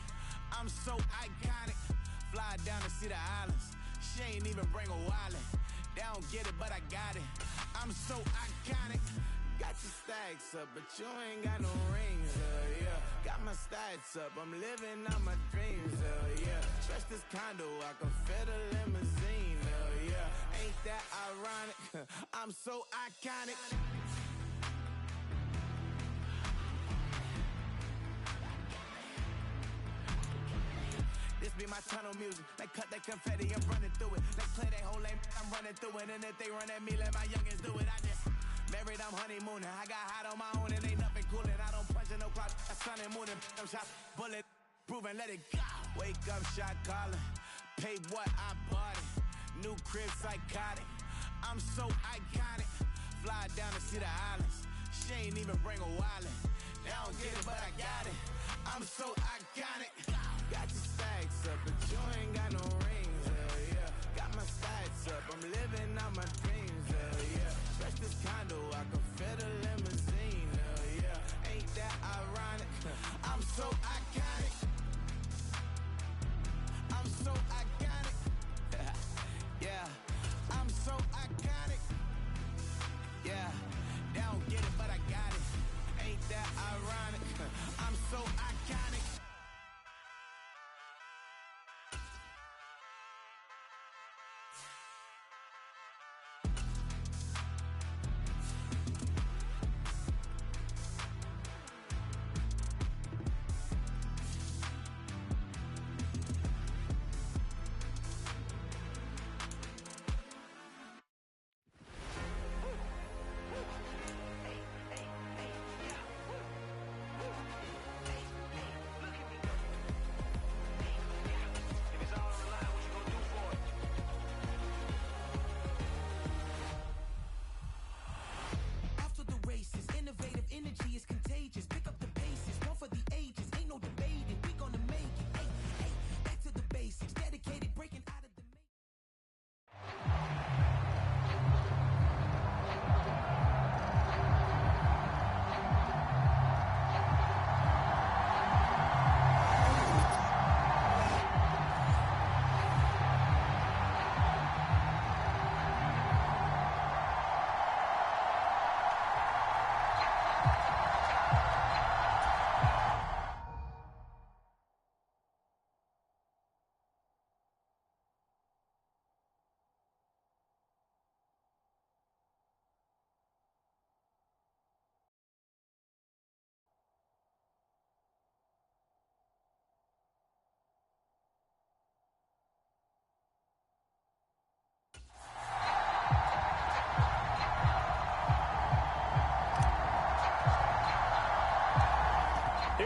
I'm so iconic. Fly down to see the islands. She ain't even bring a wallet. They don't get it, but I got it. I'm so iconic. Got your stacks up, but you ain't got no rings, yeah. Got my stats up, I'm living out my dreams, yeah. Stretch this condo, I can fit a limousine, yeah. Ain't that ironic? I'm so iconic. This be my tunnel music. They cut that confetti, I'm running through it. They play that whole lane, I'm running through it. And if they run at me, let my youngins do it. I just married, I'm honeymooning. I got hot on my own and ain't nothing coolin'. I don't punch in no clock, I sun and moon. I'm shot, bullet, proven, let it go. Wake up, shot calling. Pay what I bought it. New crib, psychotic. I'm so iconic. Fly down to see the islands. She ain't even bring a wallet. They don't get it, but I got it. I'm so iconic. Got your stacks up, but you ain't got no rings, yeah. Got my stats up, I'm living out my dreams, yeah. Stretch this condo, I can fit a limousine, yeah. Ain't that ironic? I'm so iconic. I'm so iconic. Yeah, I'm so iconic. Yeah, they don't get it, but I got it. Ain't that ironic? I'm so iconic.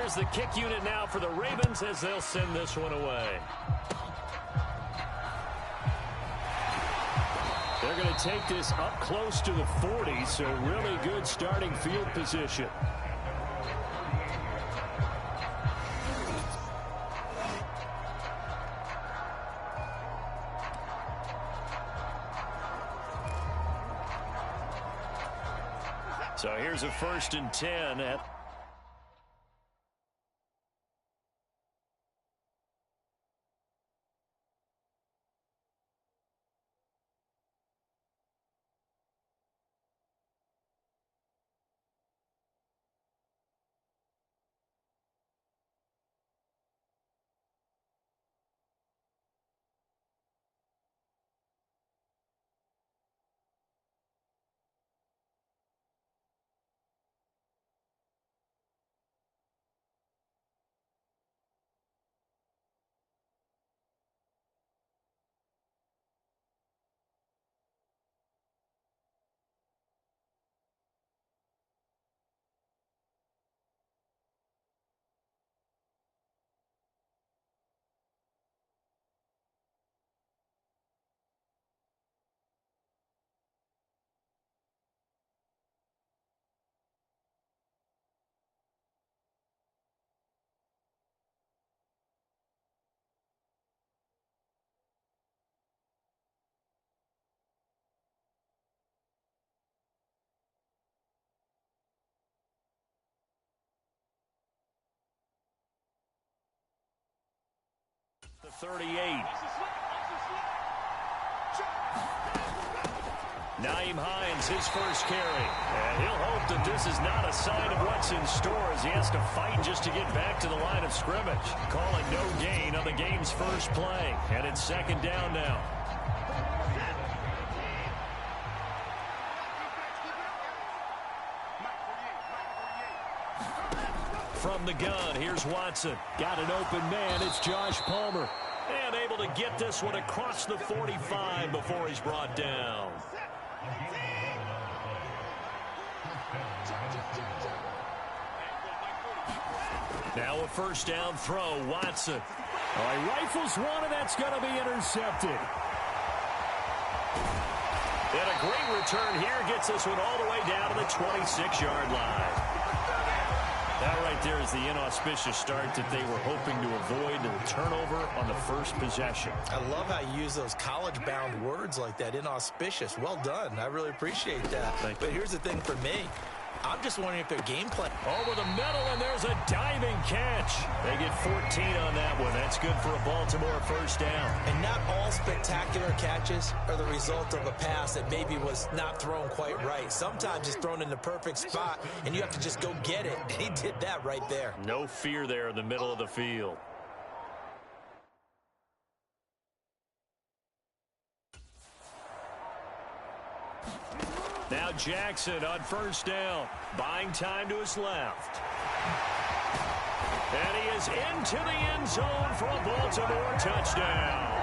Here's the kick unit now for the Ravens as they'll send this one away. They're going to take this up close to the 40, so really good starting field position. So here's a 1st and 10 at the 38. Nyheim Hines, his first carry. And he'll hope that this is not a sign of what's in store as he has to fight just to get back to the line of scrimmage. Calling no gain on the game's first play. And it's 2nd down now. From the gun, here's Watson. Got an open man, it's Josh Palmer. And able to get this one across the 45 before he's brought down. Now a 1st down throw, Watson. Oh, he rifles one, and that's going to be intercepted. And a great return here gets this one all the way down to the 26-yard line. That right there is the inauspicious start that they were hoping to avoid, the turnover on the first possession. I love how you use those college-bound words like that, inauspicious. Well done. I really appreciate that. But here's the thing for me. I'm just wondering if their game plan. Over the middle, and there's a diving catch. They get 14 on that one. That's good for a Baltimore 1st down. And not all spectacular catches are the result of a pass that maybe was not thrown quite right. Sometimes it's thrown in the perfect spot, and you have to just go get it. And he did that right there. No fear there in the middle of the field. Now Jackson on 1st down, buying time to his left. And he is into the end zone for a Baltimore touchdown.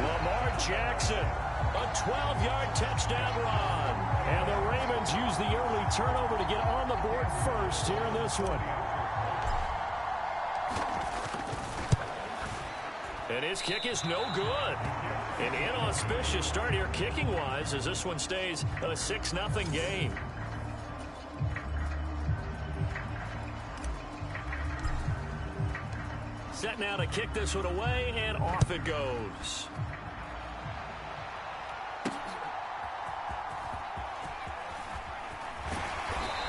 Lamar Jackson, a 12-yard touchdown run. And the Ravens use the early turnover to get on the board first here in this one. And his kick is no good. An inauspicious start here kicking-wise as this one stays a 6-0 game. Set now to kick this one away, and off it goes.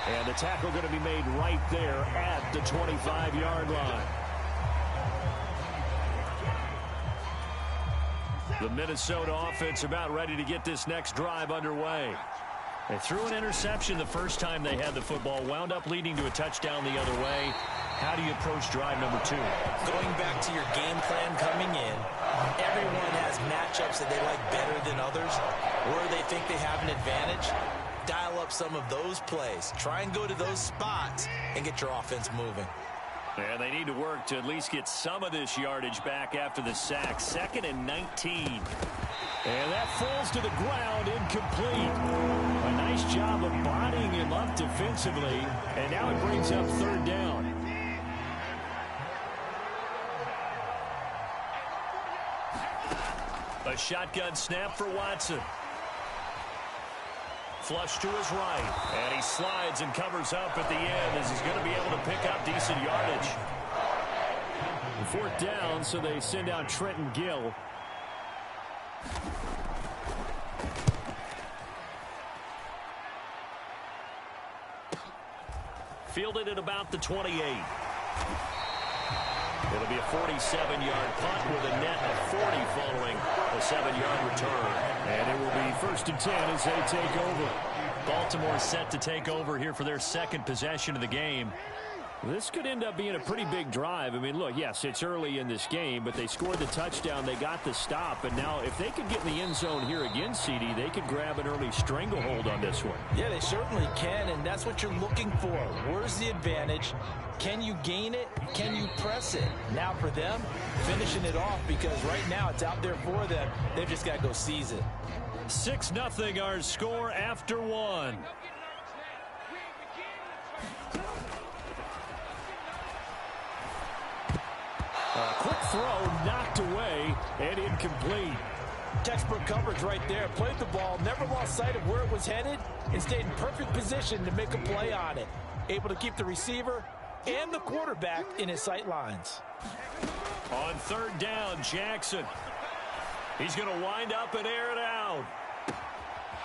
And the tackle going to be made right there at the 25-yard line. The Minnesota offense about ready to get this next drive underway. They threw an interception the first time they had the football, wound up leading to a touchdown the other way. How do you approach drive number 2? Going back to your game plan coming in, everyone has matchups that they like better than others, where they think they have an advantage. Dial up some of those plays. Try and go to those spots and get your offense moving. And they need to work to at least get some of this yardage back after the sack. 2nd and 19. And that falls to the ground, incomplete. A nice job of bodying him up defensively. And now it brings up 3rd down. A shotgun snap for Watson. Flush to his right. And he slides and covers up at the end as he's going to be able to pick up decent yardage. 4th down, so they send out Trenton Gill. Fielded at about the 28. It'll be a 47-yard punt with a net of 40 following a 7-yard return. And it will be 1st and 10 as they take over. Baltimore set to take over here for their second possession of the game. This could end up being a pretty big drive. I mean, look, yes, it's early in this game, but they scored the touchdown. They got the stop. And now if they could get in the end zone here again, CD, they could grab an early stranglehold on this one. Yeah, they certainly can, and that's what you're looking for. Where's the advantage? Can you gain it? Can you press it? Now for them, finishing it off, because right now it's out there for them. They've just got to go seize it. 6-0 our score after 1. A quick throw knocked away and incomplete. Textbook coverage right there. Played the ball, never lost sight of where it was headed, and stayed in perfect position to make a play on it. Able to keep the receiver and the quarterback in his sight lines. On 3rd down, Jackson. He's going to wind up and air it out.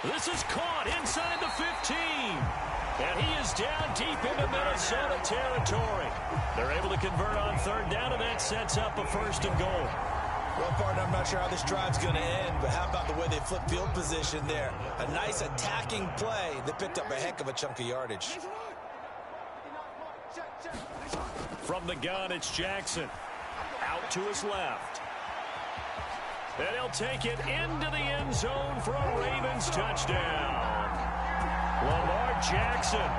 This is caught inside the 15. And he is down deep into Minnesota territory. They're able to convert on 3rd down, and that sets up a 1st and goal. Well, partner, I'm not sure how this drive's going to end, but how about the way they flip field position there? A nice attacking play that picked up a heck of a chunk of yardage. From the gun, it's Jackson. Out to his left. And he'll take it into the end zone for a Ravens touchdown. Lamar Jackson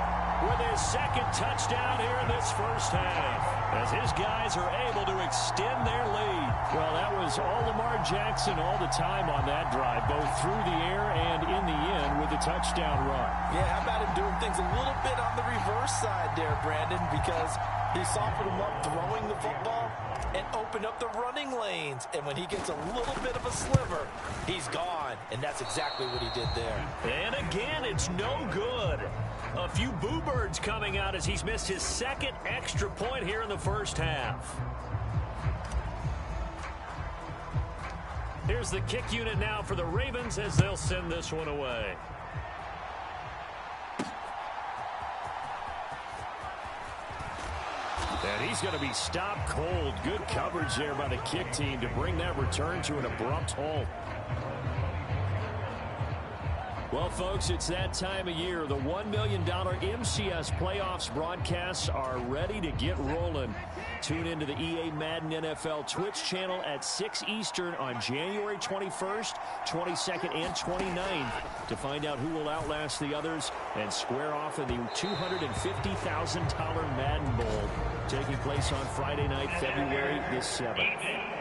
with his 2nd touchdown here in this first half, as his guys are able to extend their lead. Well, that was all Lamar Jackson all the time on that drive, both through the air and in the end with the touchdown run. Yeah, how about him doing things a little bit on the reverse side there, Brandon, because he softened him up throwing the football and opened up the running lanes. And when he gets a little bit of a sliver, he's gone. And that's exactly what he did there. And again, it's no good. A few boo birds coming out as he's missed his 2nd extra point here in the first half. Here's the kick unit now for the Ravens as they'll send this one away. And he's going to be stopped cold. Good coverage there by the kick team to bring that return to an abrupt halt. Well, folks, it's that time of year. The $1 million MCS playoffs broadcasts are ready to get rolling. Tune into the EA Madden NFL Twitch channel at 6 Eastern on January 21st, 22nd, and 29th to find out who will outlast the others and square off in the $250,000 Madden Bowl, taking place on Friday night, February the 7th.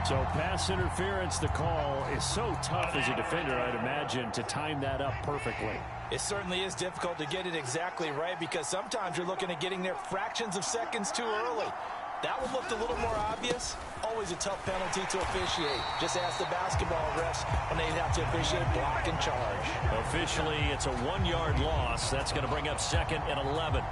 So pass interference, the call is so tough as a defender, I'd imagine, to time that up perfectly. It certainly is difficult to get it exactly right, because sometimes you're looking at getting there fractions of seconds too early. That one looked a little more obvious. Always a tough penalty to officiate. Just ask the basketball refs when they have to officiate block and charge. Officially, it's a 1-yard loss. That's going to bring up 2nd and 11.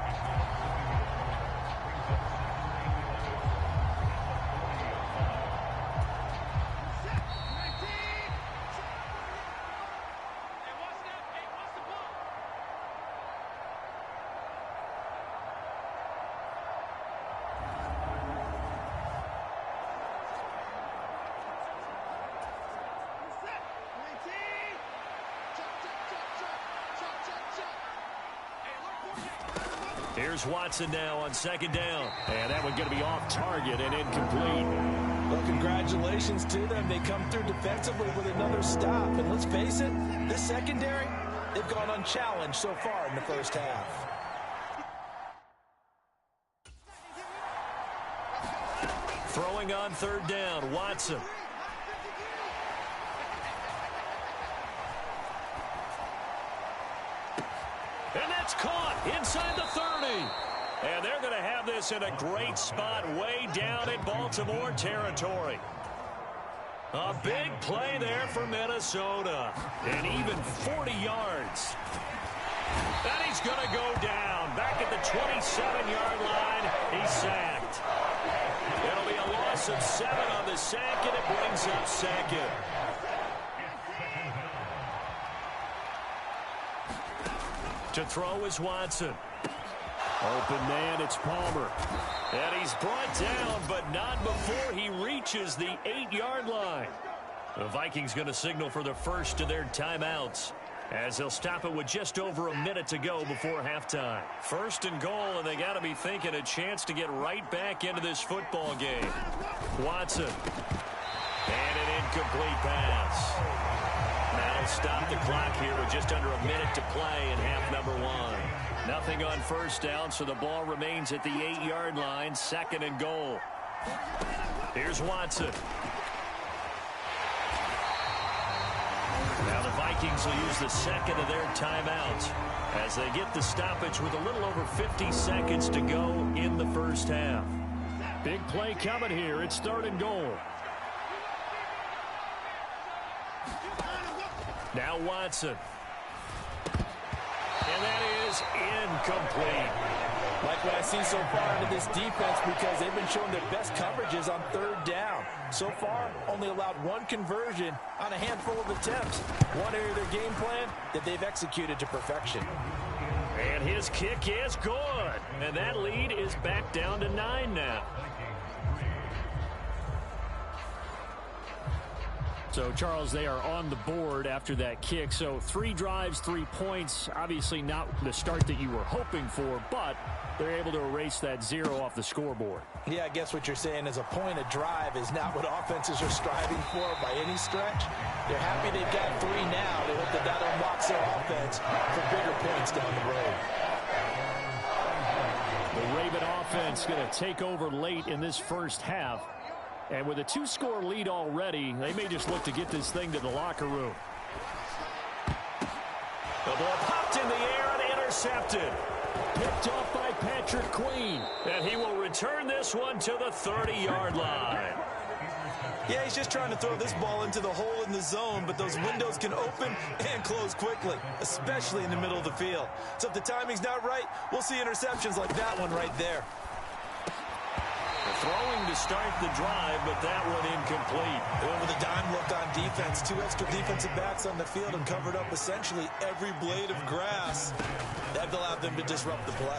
Here's Watson now on 2nd down. And that one's going to be off target and incomplete. Well, congratulations to them. They come through defensively with another stop. And let's face it, this secondary, they've gone unchallenged so far in the first half. Throwing on 3rd down, Watson. And that's caught inside the 30. And they're going to have this us in a great spot way down in Baltimore territory. A big play there for Minnesota. And even 40 yards. And he's going to go down. Back at the 27-yard line, he's sacked. It'll be a loss of 7 on the sack, and it brings up second. To throw is Watson. Open man, it's Palmer. And he's brought down, but not before he reaches the 8-yard line. The Vikings going to signal for the first of their timeouts, as they'll stop it with just over a minute to go before halftime. First and goal, and they got to be thinking a chance to get right back into this football game. Watson. And an incomplete pass. That'll stop the clock here with just under a minute to play in half number 1. Nothing on first down, so the ball remains at the 8-yard line, second and goal. Here's Watson. Now the Vikings will use the second of their timeouts as they get the stoppage with a little over 50 seconds to go in the first half. Big play coming here. It's third and goal. Now Watson. And that is incomplete. Like what I see so far into this defense, because they've been showing their best coverages on third down. So far, only allowed 1 conversion on a handful of attempts. One area of their game plan that they've executed to perfection. And his kick is good. And that lead is back down to 9 now. So, Charles, they are on the board after that kick. So 3 drives, 3 points. Obviously not the start that you were hoping for, but they're able to erase that 0 off the scoreboard. Yeah, I guess what you're saying is a point a drive is not what offenses are striving for by any stretch. They're happy they've got 3 now. They hope that unlocks their offense for bigger points down the road. The Raven offense going to take over late in this first half. And with a 2-score lead already, they may just look to get this thing to the locker room. The ball popped in the air and intercepted. Picked off by Patrick Queen. And he will return this one to the 30-yard line. Yeah, he's just trying to throw this ball into the hole in the zone, but those windows can open and close quickly, especially in the middle of the field. So if the timing's not right, we'll see interceptions like that one right there. Throwing to start the drive, but that one incomplete. With a dime look on defense, 2 extra defensive backs on the field and covered up essentially every blade of grass. That allowed them to disrupt the play.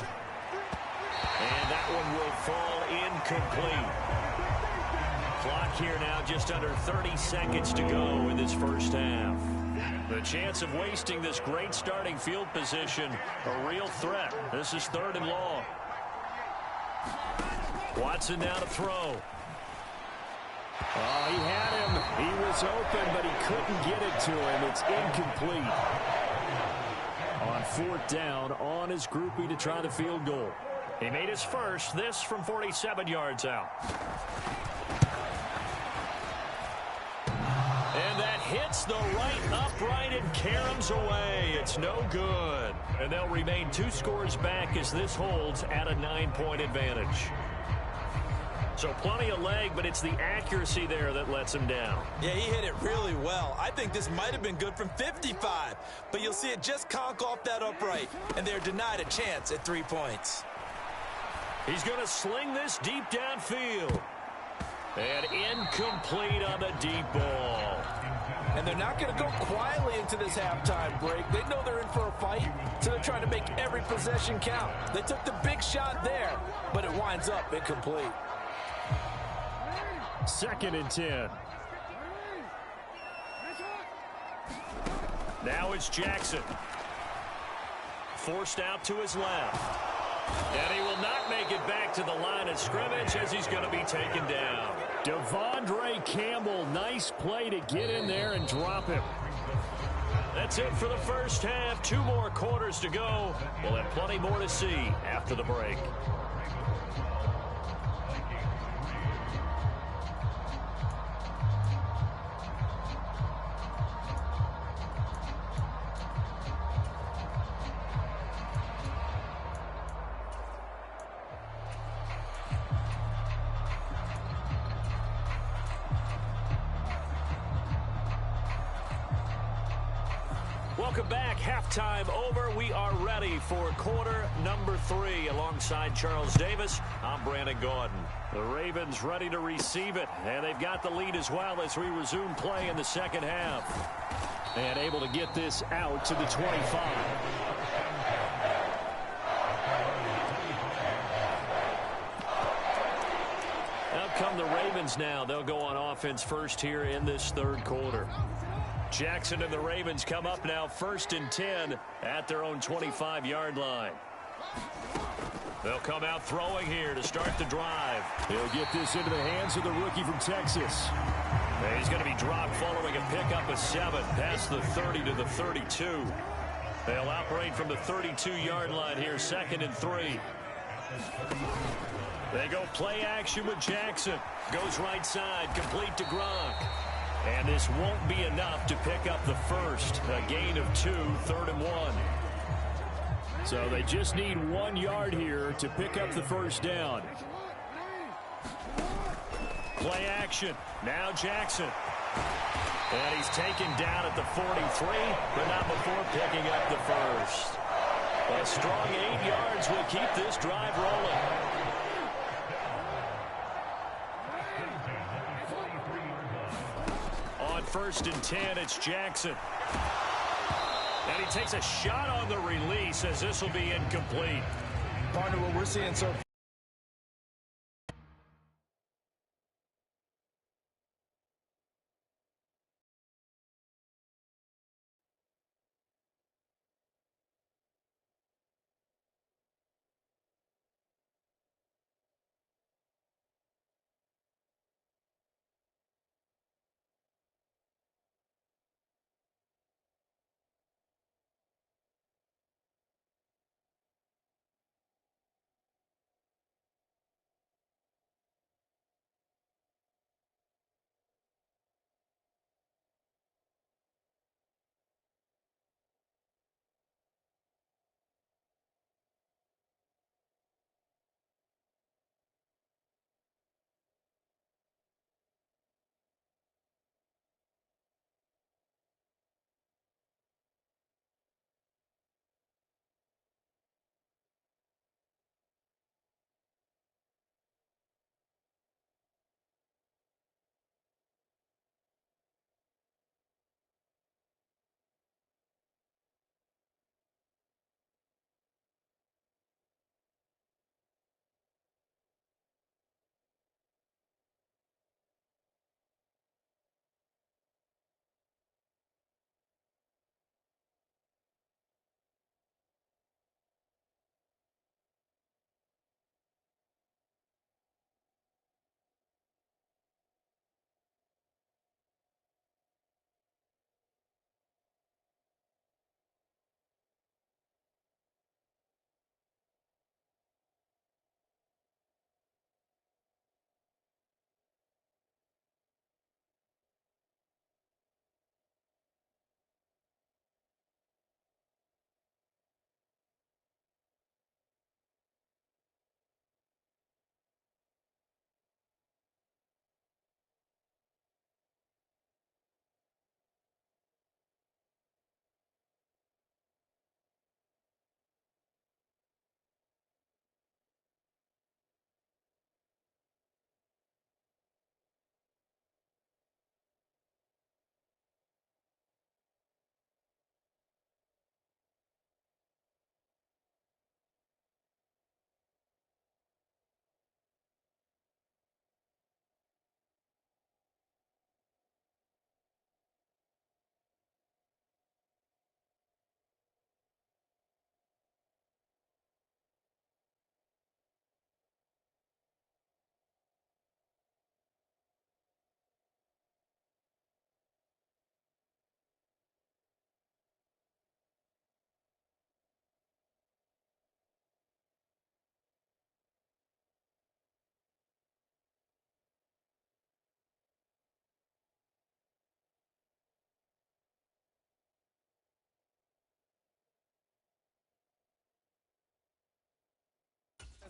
And that one will fall incomplete. Clock here now just under 30 seconds to go in this first half. The chance of wasting this great starting field position, a real threat. This is third and long. Watson now to throw. Oh, he had him. He was open, but he couldn't get it to him. It's incomplete. On 4th down, on his groupie to try the field goal. He made his first, this from 47 yards out. And that hits the right upright and caroms away. It's no good. And they'll remain 2 scores back as this holds at a 9-point advantage. So plenty of leg, but it's the accuracy there that lets him down. Yeah, he hit it really well. I think this might have been good from 55, but you'll see it just conk off that upright, and they're denied a chance at 3 points. He's going to sling this deep downfield. And incomplete on the deep ball. And they're not going to go quietly into this halftime break. They know they're in for a fight, so they're trying to make every possession count. They took the big shot there, but it winds up incomplete. 2nd and 10. Now it's Jackson. Forced out to his left. And he will not make it back to the line of scrimmage as he's going to be taken down. Devondre Campbell, nice play to get in there and drop him. That's it for the first half. 2 more quarters to go. We'll have plenty more to see after the break. Welcome back. Halftime over. We are ready for quarter number 3. Alongside Charles Davis, I'm Brandon Gordon. The Ravens ready to receive it, and they've got the lead as well as we resume play in the second half. And able to get this out to the 25. Out come the Ravens now. They'll go on offense first here in this third quarter. Jackson and the Ravens come up now 1st and 10 at their own 25-yard line. They'll come out throwing here to start the drive. He'll get this into the hands of the rookie from Texas. And he's going to be dropped following a pickup of 7 past the 30 to the 32. They'll operate from the 32-yard line here, 2nd and 3. They go play action with Jackson. Goes right side, complete to Gronk. And this won't be enough to pick up the first. A gain of 2, 3rd and 1. So they just need 1 yard here to pick up the first down. Play action. Now Jackson. And he's taken down at the 43, but not before picking up the first. A strong 8 yards will keep this drive rolling. On 1st and 10, it's Jackson. And he takes a shot on the release as this will be incomplete. Partner, what we're seeing so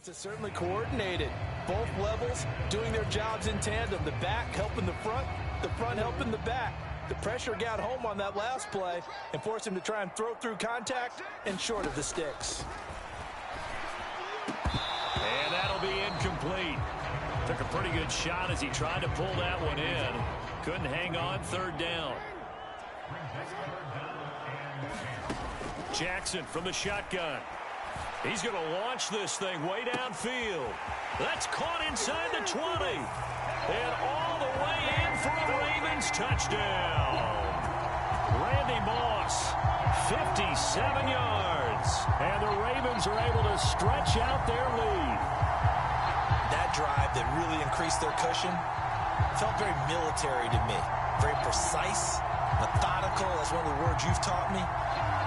it's certainly coordinated. Both levels doing their jobs in tandem. The back helping the front helping the back. The pressure got home on that last play and forced him to try and throw through contact and short of the sticks. And that'll be incomplete. Took a pretty good shot as he tried to pull that one in. Couldn't hang on. Third down. Jackson from the shotgun. He's going to launch this thing way downfield. That's caught inside the 20. And all the way in for a Ravens touchdown. Randy Moss, 57 yards. And the Ravens are able to stretch out their lead. That drive that really increased their cushion felt very military to me. Very precise, methodical. That's one of the words you've taught me.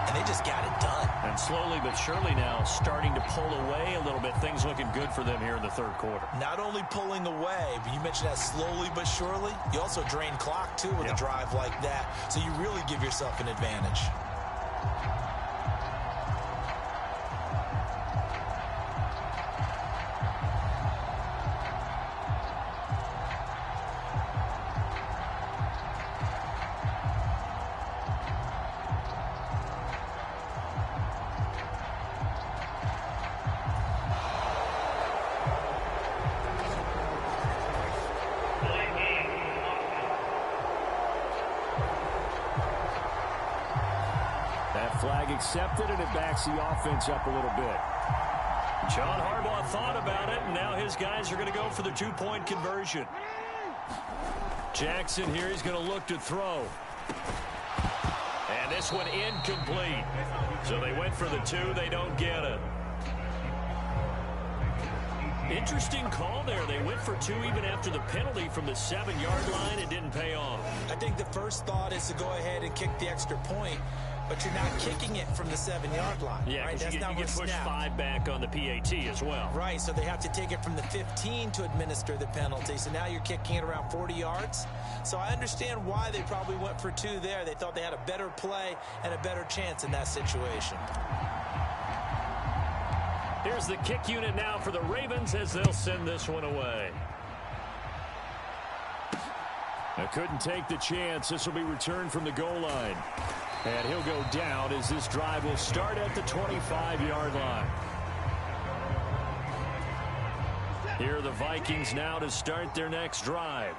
And they just got it done. And slowly but surely now starting to pull away a little bit. Things looking good for them here in the third quarter. Not only pulling away, but you mentioned that slowly but surely. You also drain clock, too, with a drive like that. So you really give yourself an advantage. Flag accepted, and it backs the offense up a little bit. John Harbaugh thought about it, and now his guys are going to go for the two-point conversion. Jackson here, he's going to look to throw. And this one incomplete. So they went for the two, they don't get it. Interesting call there. They went for two even after the penalty from the 7-yard line. It didn't pay off. I think the first thought is to go ahead and kick the extra point, but you're not kicking it from the 7-yard line. Yeah, right? That's you not get pushed 5 back on the PAT as well. Right, so they have to take it from the 15 to administer the penalty. So now you're kicking it around 40 yards. So I understand why they probably went for two there. They thought they had a better play and a better chance in that situation. Here's the kick unit now for the Ravens as they'll send this one away. They couldn't take the chance. This will be returned from the goal line. And he'll go down as this drive will start at the 25-yard line. Here are the Vikings now to start their next drive.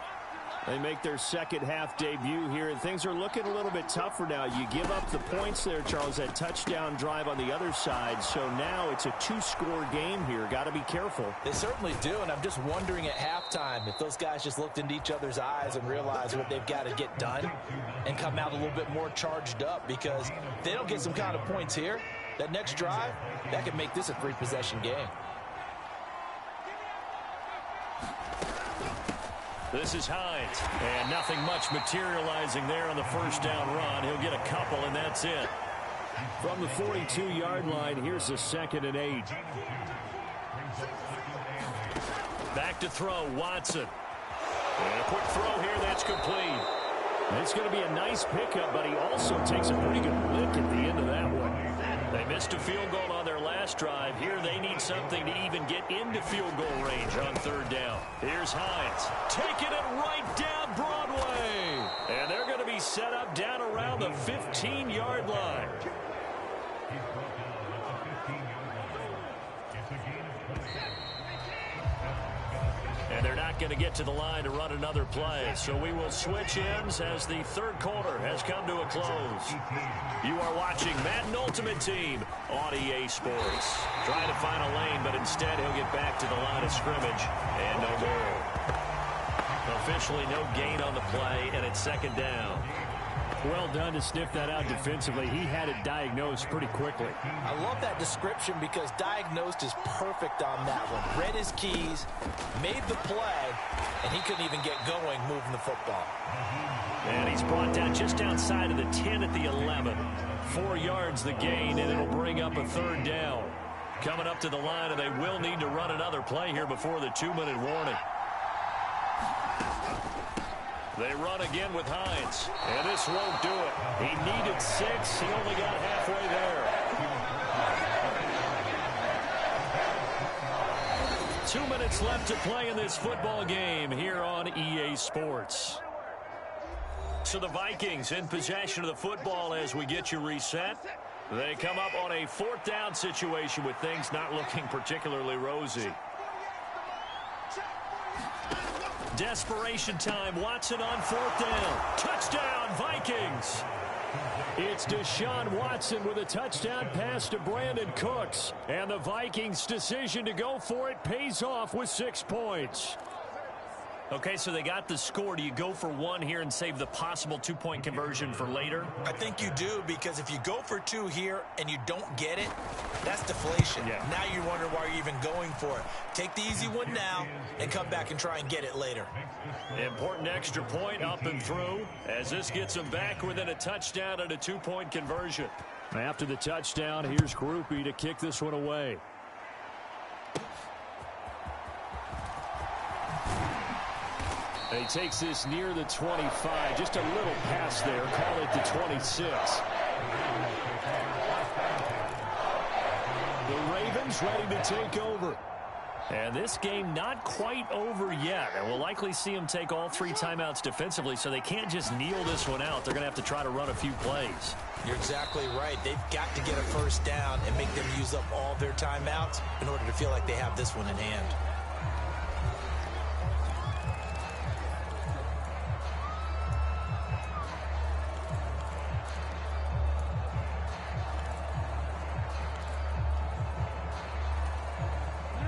They make their second half debut here, and things are looking a little bit tougher now. You give up the points there, Charles, that touchdown drive on the other side. So now it's a 2-score game here. Got to be careful. They certainly do, and I'm just wondering at halftime if those guys just looked into each other's eyes and realized what they've got to get done and come out a little bit more charged up, because if they don't get some kind of points here, that next drive, that could make this a 3-possession game. This is Hines, and nothing much materializing there on the first down run. He'll get a couple, and that's it. From the 42-yard line, here's a 2nd and 8. Back to throw, Watson. And a quick throw here, that's complete. It's going to be a nice pickup, but he also takes a pretty good lick at the end of that one. They missed a field goal on their last drive. Here they need something to even get into field goal range on third down. Here's Hines, taking it right down Broadway. And they're going to be set up down around the 15-yard line. And they're not going to get to the line to run another play. So we will switch ends as the third quarter has come to a close. You are watching Madden Ultimate Team on EA Sports. Trying to find a lane, but instead he'll get back to the line of scrimmage. And no goal. Officially no gain on the play, and it's second down. Well done to sniff that out defensively. He had it diagnosed pretty quickly. I love that description because diagnosed is perfect on that one. Read his keys, made the play, and he couldn't even get going moving the football. And he's brought down just outside of the 10 at the 11. 4 yards the gain, and it'll bring up a third down. Coming up to the line, and they will need to run another play here before the 2-minute warning. They run again with Hines, and this won't do it. He needed 6. He only got halfway there. 2 minutes left to play in this football game here on EA Sports. So the Vikings in possession of the football as we get you reset. They come up on a 4th down situation with things not looking particularly rosy. Desperation time. Watson on 4th down. Touchdown, Vikings. It's Deshaun Watson with a touchdown pass to Brandon Cooks. And the Vikings' decision to go for it pays off with 6 points. Okay, so they got the score. Do you go for 1 here and save the possible 2-point conversion for later? I think you do, because if you go for 2 here and you don't get it, that's deflation. Yeah. Now you wonder why you're even going for it. Take the easy one now and come back and try and get it later. Important extra point up and through as this gets them back within a touchdown and a 2-point conversion. After the touchdown, here's Groupie to kick this one away. He takes this near the 25. Just a little pass there. Call it the 26. The Ravens ready to take over. And this game not quite over yet. And we'll likely see them take all 3 timeouts defensively, so they can't just kneel this one out. They're going to have to try to run a few plays. You're exactly right. They've got to get a first down and make them use up all their timeouts in order to feel like they have this one in hand.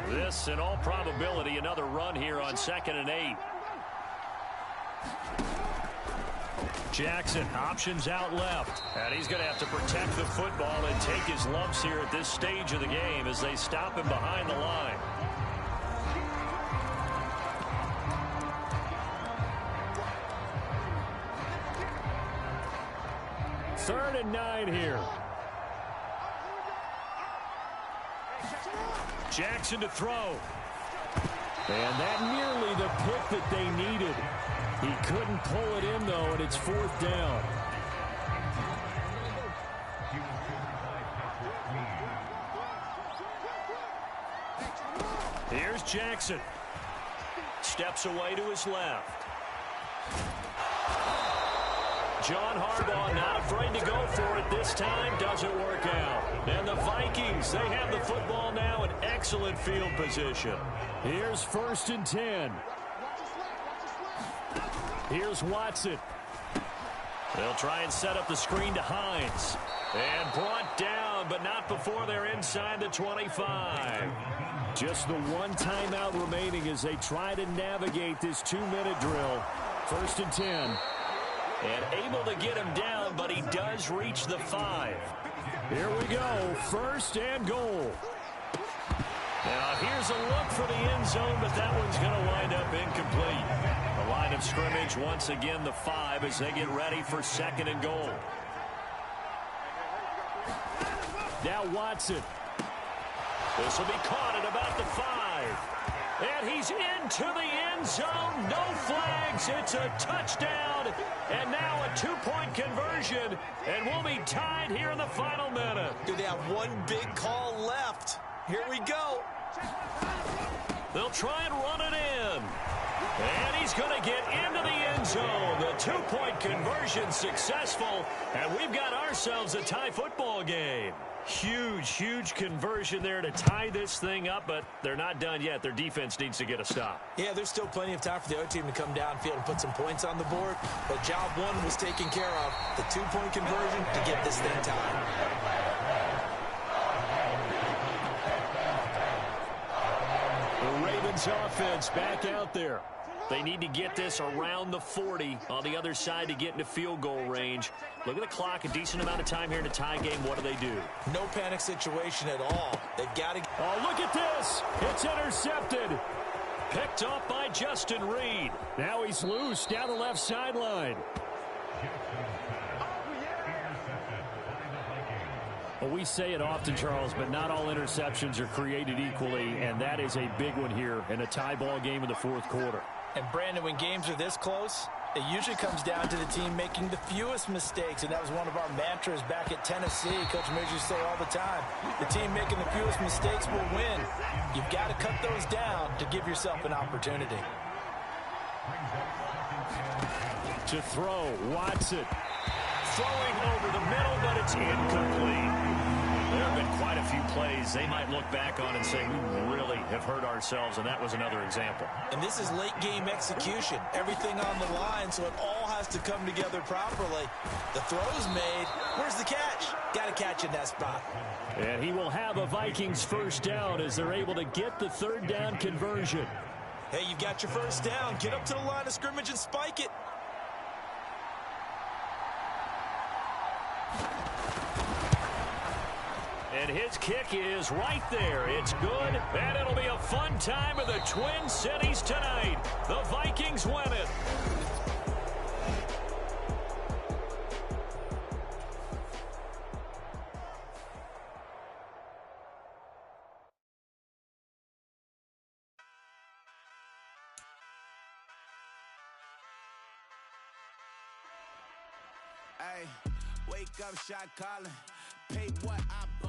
This, in all probability, another run here on 2nd and 8. Jackson options out left. And he's going to have to protect the football and take his lumps here at this stage of the game as they stop him behind the line. Third and 9 here. Jackson to throw. And that nearly the pick that they needed. He couldn't pull it in, though, and it's 4th down. Here's Jackson. Steps away to his left. John Harbaugh not afraid to go for it this time. Doesn't work out. And the Vikings, they have the football now in excellent field position. Here's 1st and 10. Here's Watson. They'll try and set up the screen to Hines. And brought down, but not before they're inside the 25. Just the 1 timeout remaining as they try to navigate this 2-minute drill. 1st and 10. And able to get him down, but he does reach the 5. Here we go. 1st and goal. Now here's a look for the end zone, but that one's going to wind up incomplete. The line of scrimmage once again the 5 as they get ready for 2nd and goal. Now Watson. This will be caught at about the 5. And he's into the end zone. No flags. It's a touchdown. And now a 2-point conversion. And we'll be tied here in the final minute. Do they have one big call left? Here we go. They'll try and run it in. And he's going to get into the end zone. The 2-point conversion successful. And we've got ourselves a tie football game. Huge, huge conversion there to tie this thing up, but they're not done yet. Their defense needs to get a stop. Yeah, there's still plenty of time for the other team to come downfield and put some points on the board, but job 1 was taken care of. The 2-point conversion to get this thing tied. The Ravens offense back out there. They need to get this around the 40 on the other side to get into field goal range. Look at the clock, a decent amount of time here in a tie game. What do? No panic situation at all. They've got to... Oh, look at this. It's intercepted. Picked off by Justin Reed. Now he's loose down the left sideline. Well, we say it often, Charles, but not all interceptions are created equally, and that is a big one here in a tie ball game in the 4th quarter. And, Brandon, when games are this close, it usually comes down to the team making the fewest mistakes, and that was one of our mantras back at Tennessee. Coach Mears used to say all the time, the team making the fewest mistakes will win. You've got to cut those down to give yourself an opportunity. To throw, Watson. Throwing over the middle, but it's incomplete. There have been quite a few plays they might look back on and say, we really have hurt ourselves, and that was another example. And this is late-game execution. Everything on the line, so it all has to come together properly. The throw's made. Where's the catch? Got to catch in that spot. And he will have a Vikings first down as they're able to get the third down conversion. Hey, you've got your first down. Get up to the line of scrimmage and spike it. And his kick is right there. It's good, and it'll be a fun time in the Twin Cities tonight. The Vikings win it. Hey, wake up, shot calling. Pay what I bought.